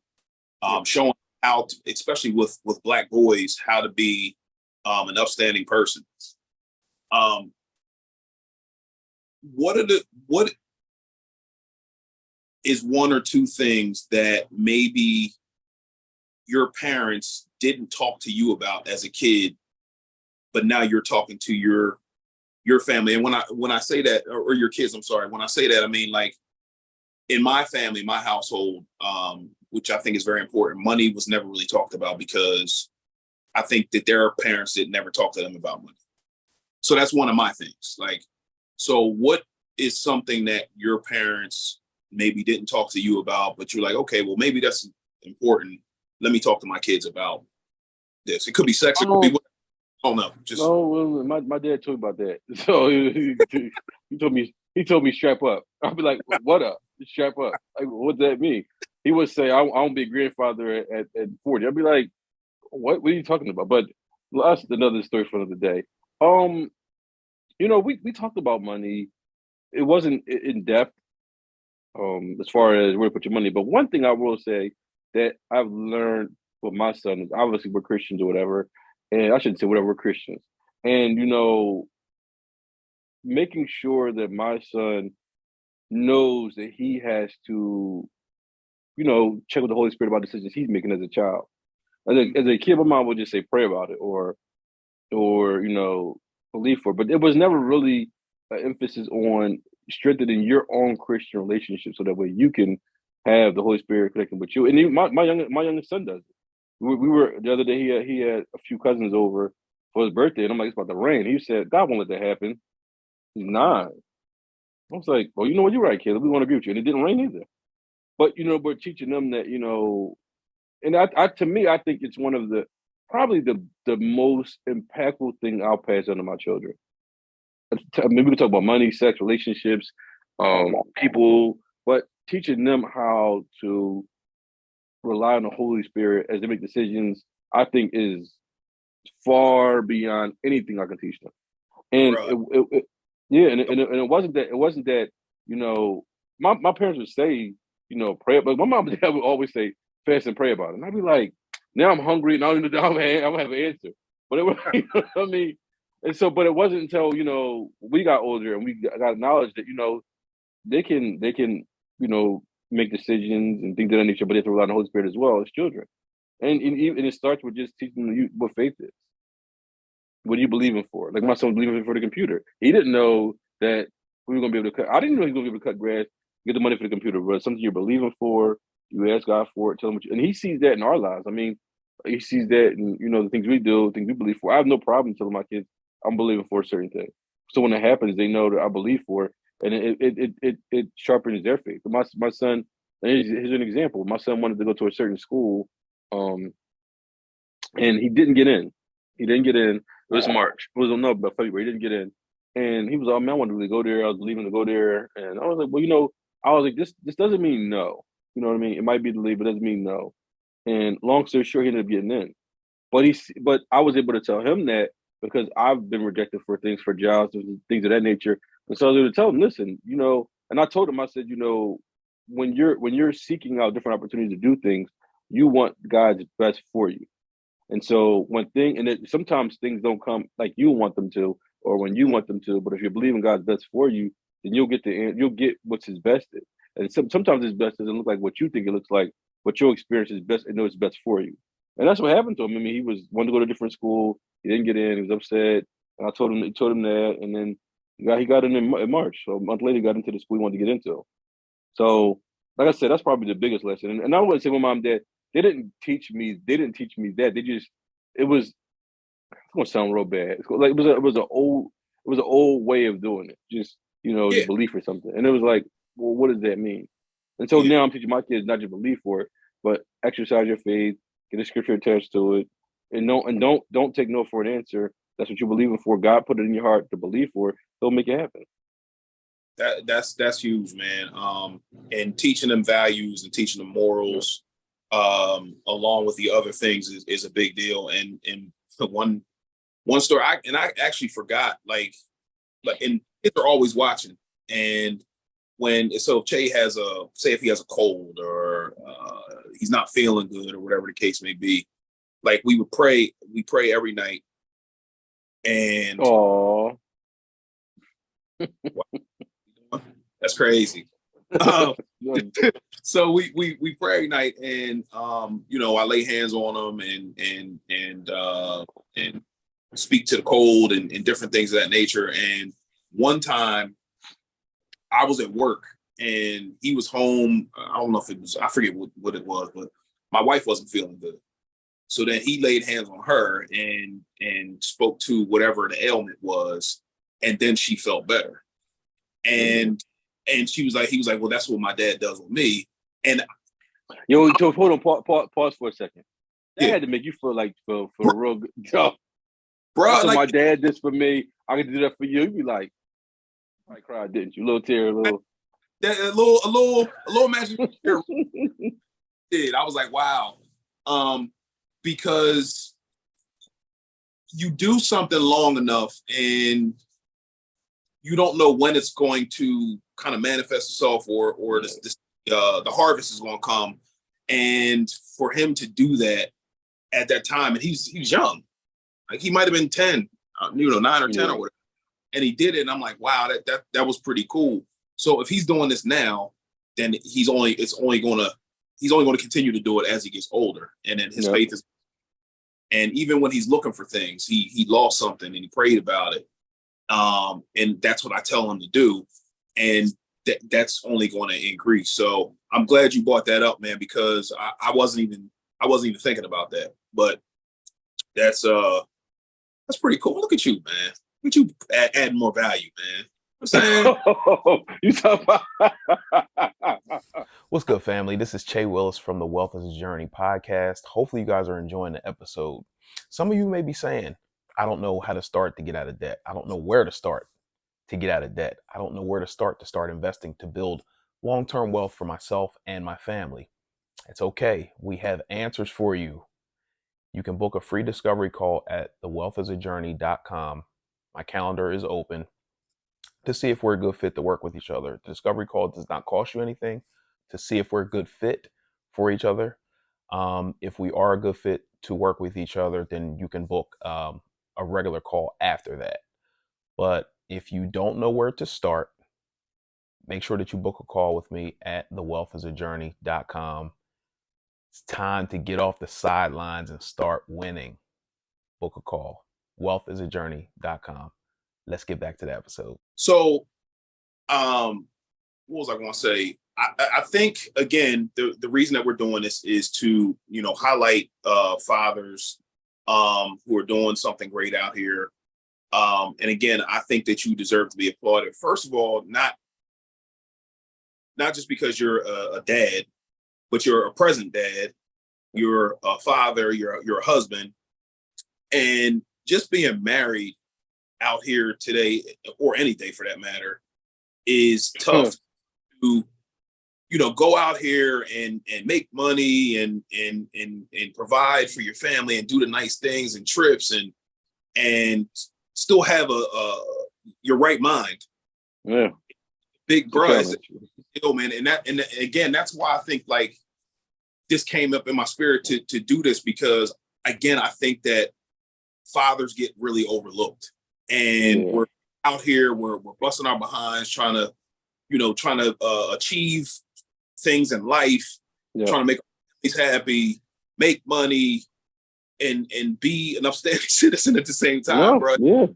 showing how to, especially with Black boys, how to be an upstanding person. What is one or two things that maybe your parents didn't talk to you about as a kid, but now you're talking to your family? And when I say that, or your kids, I'm sorry, when I say that, I mean, like, in my family, my household, which I think is very important, money was never really talked about because I think that there are parents that never talk to them about money. So that's one of my things. Like, so what is something that your parents maybe didn't talk to you about, but you're like, okay, well, maybe that's important. Let me talk to my kids about this. It could be sex. It could be. Oh no, just. No, well, my dad told me about that. So he told me strap up. I'll be like, what up? Strap up. Like, what does that mean? He would say, I won't be a grandfather at 40. I'd be like, what are you talking about? But that's another story for another day. You know, we talked about money. It wasn't in depth, as far as where to put your money. But one thing I will say that I've learned with my son is, obviously we're Christians or whatever, and I shouldn't say whatever, we're Christians. And, you know, making sure that my son knows that he has to, you know, check with the Holy Spirit about decisions he's making as a child. As a kid, my mom would just say, pray about it, or you know, believe for it. But it was never really an emphasis on strengthening your own Christian relationship so that way you can have the Holy Spirit connecting with you. And even my youngest son does it. We were the other day. He had a few cousins over for his birthday, and I'm like, it's about to rain. He said, God won't let that happen. He's 9. I was like, well, you know what, you're right, kid. We want to be with you, and it didn't rain either. But you know, we're teaching them that, you know, and to me, I think it's one of the probably the most impactful thing I'll pass on to my children. Maybe we talk about money, sex, relationships, people, but teaching them how to rely on the Holy Spirit as they make decisions, I think, is far beyond anything I can teach them. And it wasn't that, you know, my parents would say, you know, pray, but my mom and dad would always say, fast and pray about it. And I'd be like, now I'm hungry and I don't have an answer. But it was, you know what I mean? And so, but it wasn't until, you know, we got older and we got knowledge that, you know, they can, you know, make decisions and things of that nature, but they have to rely on the Holy Spirit as well as children. And it starts with just teaching them what faith is. What are you believing for? Like, my son was believing for the computer. He didn't know that we were going to be able to cut. I didn't know he was going to be able to cut grass, get the money for the computer, but something you're believing for. You ask God for it, tell him and he sees that in our lives. I mean, he sees that in, you know, the things we do, things we believe for. I have no problem telling my kids I'm believing for a certain thing. So when it happens, they know that I believe for it, and it sharpens their faith. My son, and here's an example. My son wanted to go to a certain school, and he didn't get in. He didn't get in. It was March. It was about February. He didn't get in, and he was, oh man, I wanted to really go there. I was leaving to go there, and I was like, well, you know, I was like, this doesn't mean no. You know what I mean? It might be the leave, but it doesn't mean no. And long story short, he ended up getting in. But I was able to tell him that because I've been rejected for things, for jobs, and things of that nature. And so I was able to tell him, listen, you know, and I told him, I said, you know, when you're seeking out different opportunities to do things, you want God's best for you. And so sometimes things don't come like you want them to, or when you want them to. But if you believe in God's best for you, then you'll get what's His best is. And sometimes His best doesn't look like what you think it looks like, but your experience is best and know it's best for you. And that's what happened to him. I mean, he wanted to go to a different school. He didn't get in. He was upset. And I told him that. And then He got in March. So a month later, he got into the school he wanted to get into. So, like I said, that's probably the biggest lesson. And I wouldn't say my mom and dad, they didn't teach me that. It was, it's gonna sound real bad. Like it was an old way of doing it. Just, the Yeah, belief or something. And it was like, well, what does that mean? And so yeah. now I'm teaching my kids not just believe for it, but exercise your faith, get a scripture attached to it, and don't take no for an answer. That's what you're believing for. God put it in your heart to believe for it. He'll make it happen. That's huge, man. And teaching them values and teaching them morals, along with the other things is a big deal. And one story, I actually forgot, like and kids are always watching. And so if Che say if he has a cold or he's not feeling good or whatever the case may be, like we pray every night. And Oh, that's crazy. Um, so we pray every night, and I lay hands on them and speak to the cold and different things of that nature. And one time I was at work and he was home. I don't know if I forget what it was, but my wife wasn't feeling good. So then he laid hands on her and spoke to whatever the ailment was, and then she felt better. And he was like, well, that's what my dad does with me. And so hold on, pause for a second. That yeah, had to make you feel like for the real good job. bro, That's what like my dad did for me. I can do that for you. You'd be like, I cried, didn't you? Little tear, little. that a little magic did. I was like, wow, because you do something long enough and you don't know when it's going to kind of manifest itself or the harvest is going to come. And for him to do that at that time, and he was young, like he might have been 10, 9 or 10 or whatever, and he did it. And I'm like, wow, that was pretty cool. So if he's doing this now, then he's only going to continue to do it as he gets older, and then his faith is. And even when he's looking for things, he lost something and he prayed about it. And that's what I tell him to do. And that's only going to increase. So I'm glad you brought that up, man, because I wasn't even thinking about that. But that's pretty cool. Look at you, man. Look at you add more value, man. I'm saying. You talk about. What's good, family? This is Che Willis from the Wealth is a Journey podcast. Hopefully you guys are enjoying the episode. Some of you may be saying, I don't know how to start to get out of debt. I don't know where to start to get out of debt. I don't know where to start investing to build long-term wealth for myself and my family. It's okay. We have answers for you. You can book a free discovery call at thewealthisajourney.com. My calendar is open to see if we're a good fit to work with each other. The discovery call does not cost you anything to see if we're a good fit for each other. If we are a good fit to work with each other, then you can book a regular call after that. But if you don't know where to start, make sure that you book a call with me at thewealthisajourney.com. It's time to get off the sidelines and start winning. Book a call. wealthisajourney.com. Let's get back to the episode. So, what was I going to say? I think, again, the reason that we're doing this is to, highlight fathers who are doing something great out here. And again, I think that you deserve to be applauded. First of all, not just because you're a dad, but you're a present dad, you're a father, you're a husband, and just being married out here today, or any day for that matter, is tough to, go out here and make money and provide for your family and do the nice things and trips and still have your right mind. Yeah. Big bro, man. And again, that's why I think like this came up in my spirit to do this, because again, I think that fathers get really overlooked, and we're out here, we're busting our behinds trying to achieve things in life, trying to make families happy, make money, and be an upstanding citizen at the same time, bro. Yeah.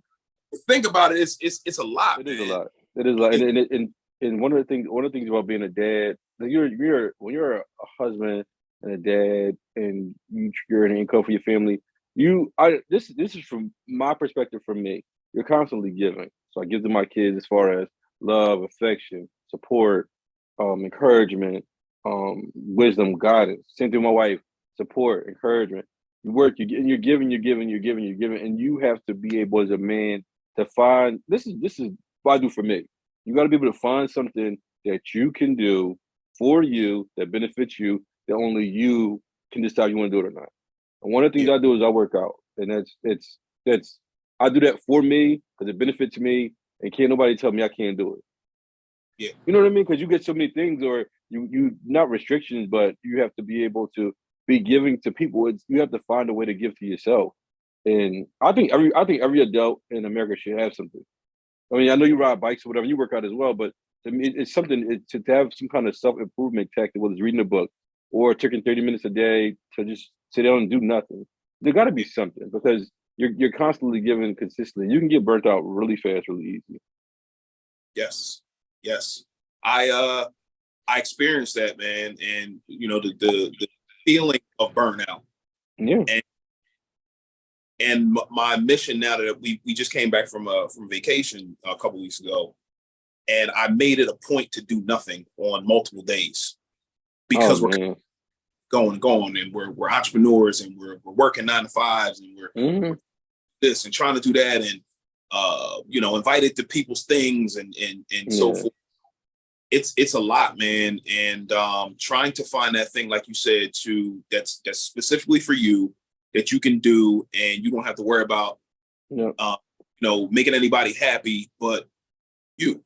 think about it, it's a lot. It is a Man. lot. It is a lot. And one of the things about being a dad, like when you're a husband and a dad, and you're an income for your family, this is from my perspective. From me, you're constantly giving. So I give to my kids as far as love, affection, support, encouragement, wisdom, guidance. Same thing with my wife, support, encouragement. You work, you're giving, and you have to be able as a man to find. This is what I do for me. You got to be able to find something that you can do for you that benefits you, that only you can decide you want to do it or not. And one of the things Yeah, I do is I work out, and that's I do that for me because it benefits me, and can't nobody tell me I can't do it. yeah, You know what I mean? Because you get so many things, or you not restrictions, but you have to be able to be giving to people. You have to find a way to give to yourself. And I think every adult in America should have something. I mean, I know you ride bikes or whatever, you work out as well, but to me, it's something to have some kind of self improvement tactic, whether it's reading a book or taking 30 minutes a day to just sit down and do nothing. There got to be something because you're constantly giving consistently. You can get burnt out really fast, really easy. yes, yes. I experienced that, man, and the feeling of burnout, Yeah. and my mission now that we just came back from vacation a couple weeks ago, and I made it a point to do nothing on multiple days Oh because we're man. going, and we're entrepreneurs, and we're working 9 to 5s, and we're Hmm. this and trying to do that, and invited to people's things, and so Yeah. forth. It's a lot, man, and trying to find that thing, like you said, that's specifically for you, that you can do, and you don't have to worry about Yep. making anybody happy, but you,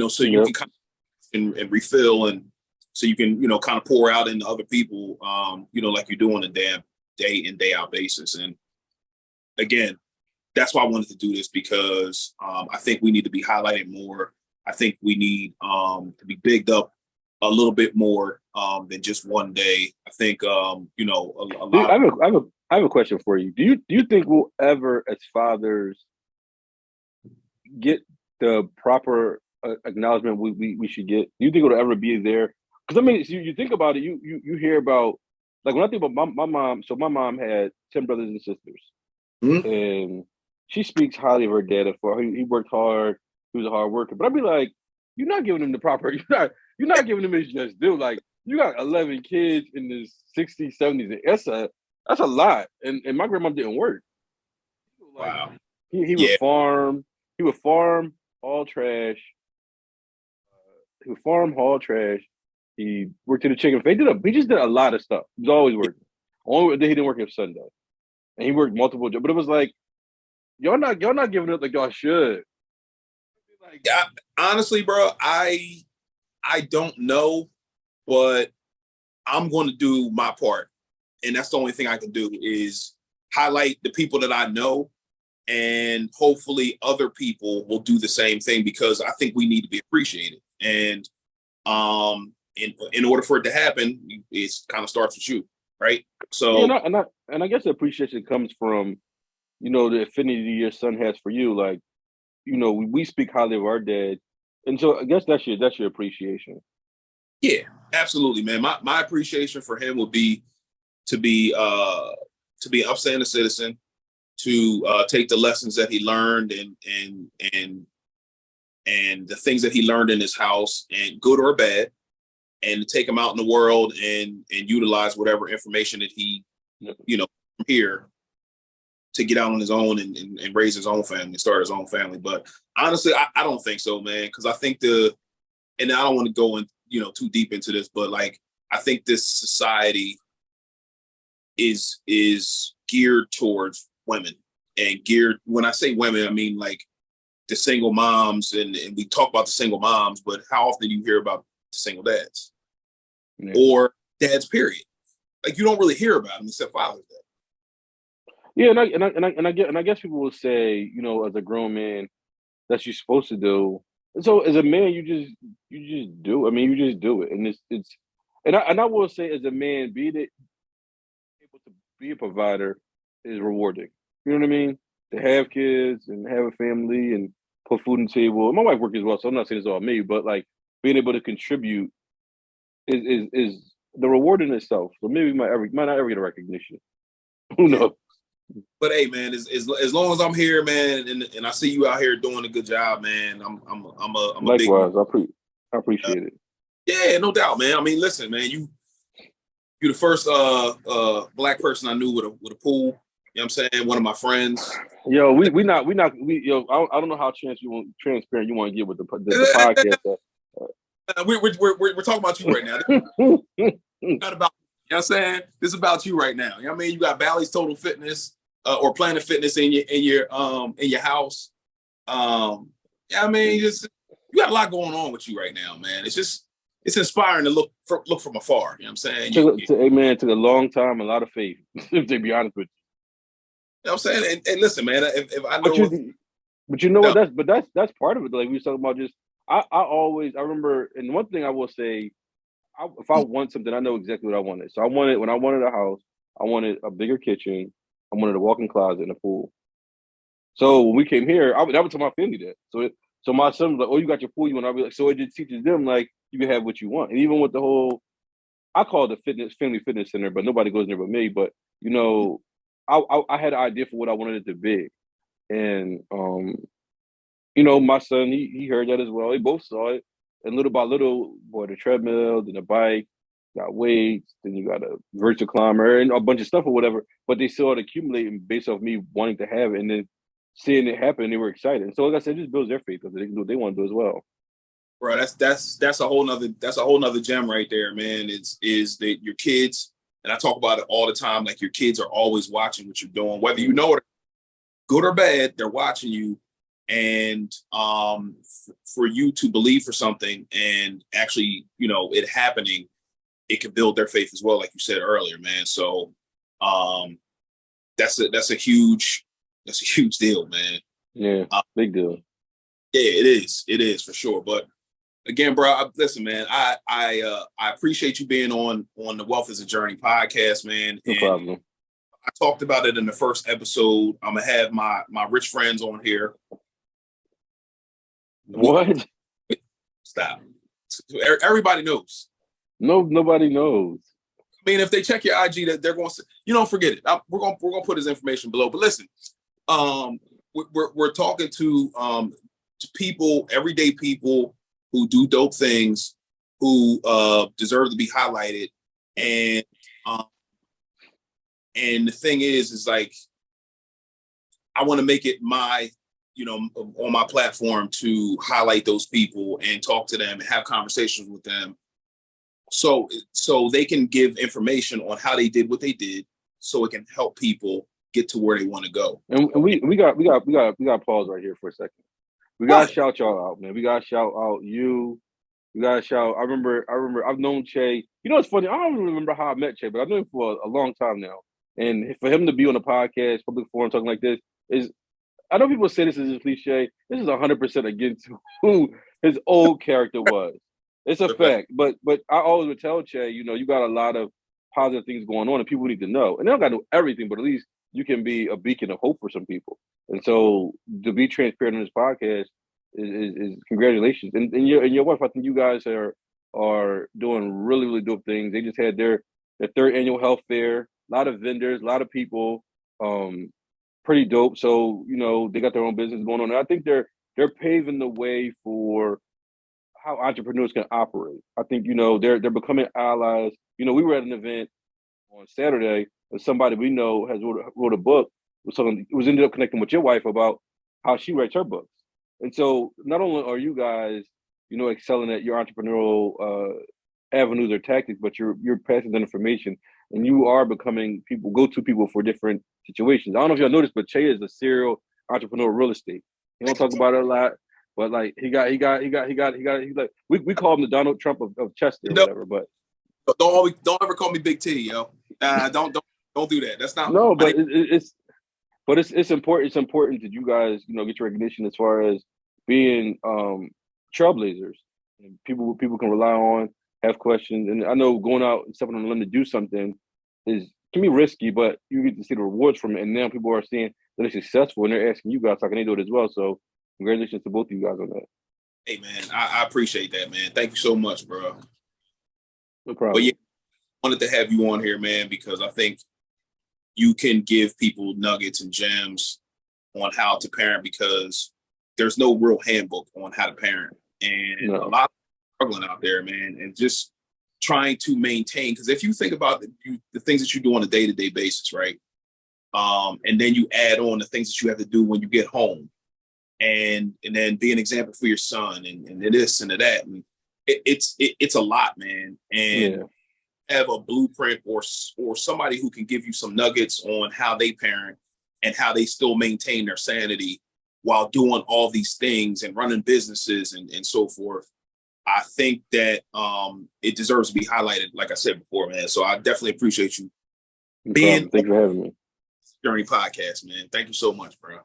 so you Yep. can kind of and refill, and so you can kind of pour out into other people, like you do on a damn day in day out basis. And again, that's why I wanted to do this, because I think we need to be highlighted more. I think we need to be bigged up a little bit more than just one day. I think a Do you, lot. I have a question for you. Do you think we'll ever, as fathers, get the proper acknowledgement we should get? Do you think it'll ever be there? Because I mean, you think about it, you hear about, like, when I think about my mom. So my mom had 10 brothers and sisters, Mhm. and she speaks highly of her dad. For he worked hard, he was a hard worker. But I'd be like, you're not giving him the proper. You're not giving him his just due. Like, you got 11 kids in the 60s, 70s. That's a lot. And my grandma didn't work. Like, Wow. he would Yeah. farm. He would farm, haul trash. He would farm, haul trash. He worked at the chicken. He just did a lot of stuff. He was always working. Only day he didn't work on Sunday, and he worked multiple jobs. But it was like, y'all not giving up like y'all should. Like, Yeah. Honestly, bro, I don't know, but I'm going to do my part, and that's the only thing I can do is highlight the people that I know, and hopefully other people will do the same thing, because I think we need to be appreciated. And in order for it to happen, it kind of starts with you, right? yeah, So and I guess the appreciation comes from the affinity your son has for you. Like, we speak highly of our dad, and so I guess that's your appreciation. yeah, absolutely, man. My appreciation for him would be to be to be an upstanding citizen, to take the lessons that he learned, and the things that he learned in his house, and good or bad, and to take him out in the world, and utilize whatever information that he Yep. from here, to get out on his own, and raise his own family, start his own family. But honestly, I don't think so, man, because I think and I don't want to go in too deep into this, but like, I think this society is geared towards women, and geared, when I say women, I mean like the single moms, and we talk about the single moms, but how often do you hear about the single dads, Yeah. or dads period? Like, you don't really hear about them except Father's Day. Yeah, and I guess people will say, as a grown man, that's you're supposed to do. And so as a man, you just do. I mean, you just do it, and and I will say, as a man, being able to be a provider is rewarding. You know what I mean? to have kids and have a family and put food on the table. And my wife works as well, so I'm not saying it's all me, but like being able to contribute is the reward in itself. So maybe we might not ever get a recognition. Who knows? But hey, man, as long as I'm here, man, and I see you out here doing a good job, man, I'm a big. Likewise, I appreciate it. Yeah, no doubt, man. I mean, listen, man, you're the first black person I knew with a pool. You know what I'm saying? One of my friends. Yo, I don't know how transparent you want to get with the podcast. We're talking about you right now. Not about, you know what I'm saying? This is about you right now. You know what I mean? You got Bally's Total Fitness or Planet Fitness in your house. Yeah, I mean, you got a lot going on with you right now, man. It's inspiring to look from afar. You know what I'm saying? It took a long time, a lot of faith, to be honest with you. You know what I'm saying? And listen, man, if I know, but you know what? That's part of it. Like we were talking about, just I remember, and one thing I will say, if I want something, I know exactly what I wanted. So when I wanted a house, I wanted a bigger kitchen, I wanted a walk-in closet and a pool. So when we came here, I would tell my family that. So my son was like, "Oh, you got your pool, you want?" I'll be like, so it just teaches them like you can have what you want. And even with the whole, I call it the family fitness center, but nobody goes there but me. But you know, I had an idea for what I wanted it to be, and you know, my son he heard that as well. They both saw it, and little by little, boy, the treadmill, then the bike, got weights, then you got a virtual climber and a bunch of stuff or whatever. But they saw it accumulating based off me wanting to have it, and then seeing it happen, they were excited. And so, like I said, it just builds their faith because they can do what they want to do as well. bro, that's a whole nother gem right there, man. Is that your kids, and I talk about it all the time, like your kids are always watching what you're doing, whether you know it, good or bad, they're watching you. And for you to believe for something and actually, you know, it happening, it can build their faith as well, like you said earlier, man. So that's a huge deal, man. Yeah, big deal. Yeah, it is for sure. But again, bro, listen, man, I appreciate you being on the Wealth is a Journey podcast, man. No problem. I talked about it in the first episode. I'm gonna have my rich friends on here. What? Stop. Everybody knows. No, nobody knows. I mean, if they check your IG, that they're going to, you know, forget it. We're gonna put his information below. But listen, we're talking to people, everyday people who do dope things, who deserve to be highlighted, and the thing is like, I want to make it my, you know, on my platform to highlight those people and talk to them and have conversations with them, so they can give information on how they did what they did, so it can help people get to where they want to go. And we got pause right here for a second. We gotta shout y'all out, man. We gotta shout out you. We gotta shout. I remember. I've known Che. You know, it's funny. I don't remember how I met Che, but I've known him for a long time now. And for him to be on a podcast, public forum, talking like this is. I know people say this is a cliche. This is 100% against who his old character was. It's a fact. But I always would tell Che, you know, you got a lot of positive things going on, and people need to know. And they don't got to know everything, but at least you can be a beacon of hope for some people. And so to be transparent on this podcast is congratulations. And your wife, I think you guys are doing really, really dope things. They just had their third annual health fair, a lot of vendors, a lot of people, pretty dope. So, you know, they got their own business going on. And I think they're paving the way for how entrepreneurs can operate. I think, you know, they're becoming allies. You know, we were at an event on Saturday, and somebody we know has wrote a book. It ended up connecting with your wife about how she writes her books. And so not only are you guys, you know, excelling at your entrepreneurial avenues or tactics, but you're passing that information, and you are becoming go-to people for different situations. I don't know if y'all noticed, but Che is a serial entrepreneur of real estate. He don't talk about it a lot, but like he got like we call him the Donald Trump of Chester or whatever. But don't ever call me Big T, yo. Don't do that. That's not. No, but it's important. It's important that you guys, you know, get your recognition as far as being trailblazers. And people can rely on, have questions. And I know going out and stepping on a limb to do something is, to me, risky, but you get to see the rewards from it. And now people are seeing that are successful, and they're asking you guys how can they do it as well. So congratulations to both of you guys on that. Hey, man, I appreciate that, man. Thank you so much, bro. No But problem. yeah, I wanted to have you on here, man, because I think you can give people nuggets and gems on how to parent, because there's no real handbook on how to parent. And a No. lot of people struggling out there, man, and just trying to maintain. Because if you think about the things that you do on a day-to-day basis, right? And then you add on the things that you have to do when you get home, and then be an example for your son, and this and that. And it's a lot, man. And Yeah. have a blueprint or somebody who can give you some nuggets on how they parent and how they still maintain their sanity while doing all these things and running businesses and so forth. I think that it deserves to be highlighted, like I said before, man. So I definitely appreciate you No being problem. Thanks for having me. Journey Podcast, man. Thank you so much, bro.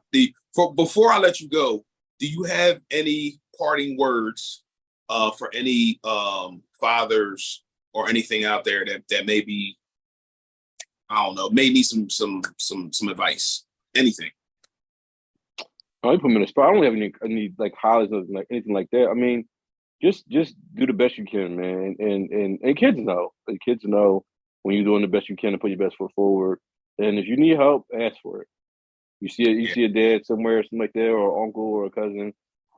Before I let you go, do you have any parting words for any fathers or anything out there that maybe, I don't know, may need some advice? Anything? I put me in a spot. I don't have any like highlights or like anything like that. I mean, just do the best you can, man. And kids know. The kids know when you're doing the best you can to put your best foot forward. And if you need help, ask for it. You see a dad somewhere, something like that, or uncle or a cousin,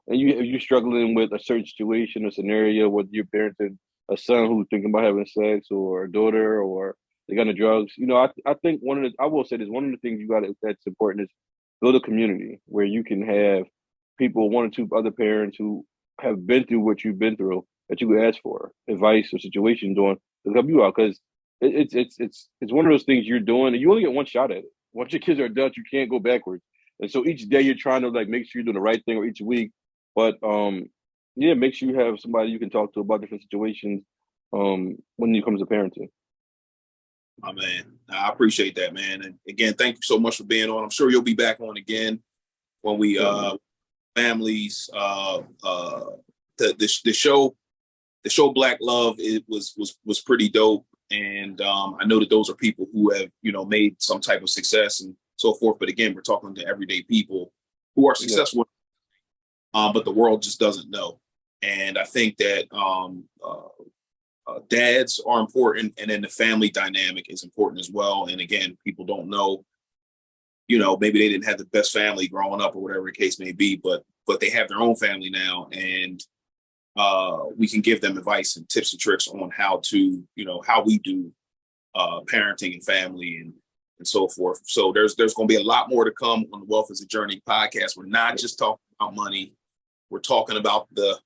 and you're struggling with a certain situation or scenario, whether you're parenting a son who's thinking about having sex, or a daughter, or they got into drugs. You know, I think I will say this, one of the things that's important is build a community where you can have people, one or two other parents who have been through what you've been through, that you can ask for advice or situations on to help you out. Because it's one of those things you're doing, and you only get one shot at it. Once your kids are adults, you can't go backwards. And so each day you're trying to like make sure you're doing the right thing, or each week. But yeah, make sure you have somebody you can talk to about different situations when it comes to parenting. Oh, man, I appreciate that, man. And again, thank you so much for being on. I'm sure you'll be back on again when we families the show Black Love, it was pretty dope. And I know that those are people who have, made some type of success and so forth. But again, we're talking to everyday people who are successful, but the world just doesn't know. And I think that dads are important, and then the family dynamic is important as well. And again, people don't know, maybe they didn't have the best family growing up or whatever the case may be, but they have their own family now, and we can give them advice and tips and tricks on how to, how we do parenting and family and so forth. So there's going to be a lot more to come on the Wealth is a Journey podcast. We're not just talking about money. We're talking about the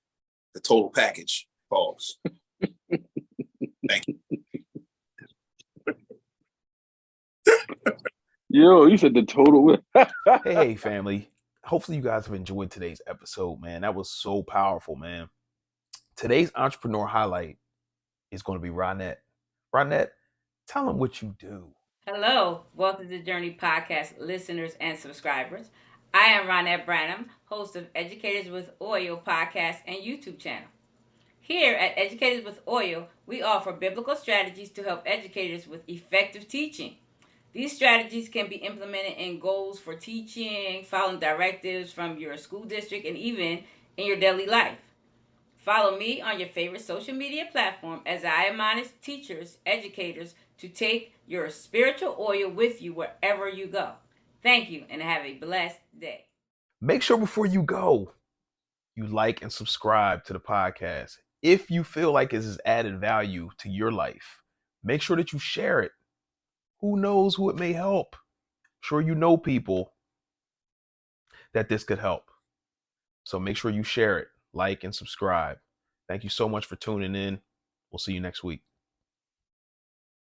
total package. Pause. Thank you. Yo, you said the total. Hey, family. Hopefully you guys have enjoyed today's episode, man. That was so powerful, man. Today's entrepreneur highlight is going to be Ronnette. Ronnette, tell them what you do. Hello, Welcome to the Journey podcast listeners and subscribers. I am Ronnette Branham, host of Educators with Oil podcast and YouTube channel. Here at Educators with Oil, we offer biblical strategies to help educators with effective teaching. These strategies can be implemented in goals for teaching, following directives from your school district, and even in your daily life. Follow me on your favorite social media platform as I admonish teachers, educators to take your spiritual oil with you wherever you go. Thank you and have a blessed day. Make sure before you go, you like and subscribe to the podcast. If you feel like it has added value to your life, make sure that you share it. Who knows who it may help? Sure, you know people that this could help. So make sure you share it, like, and subscribe. Thank you so much for tuning in. We'll see you next week.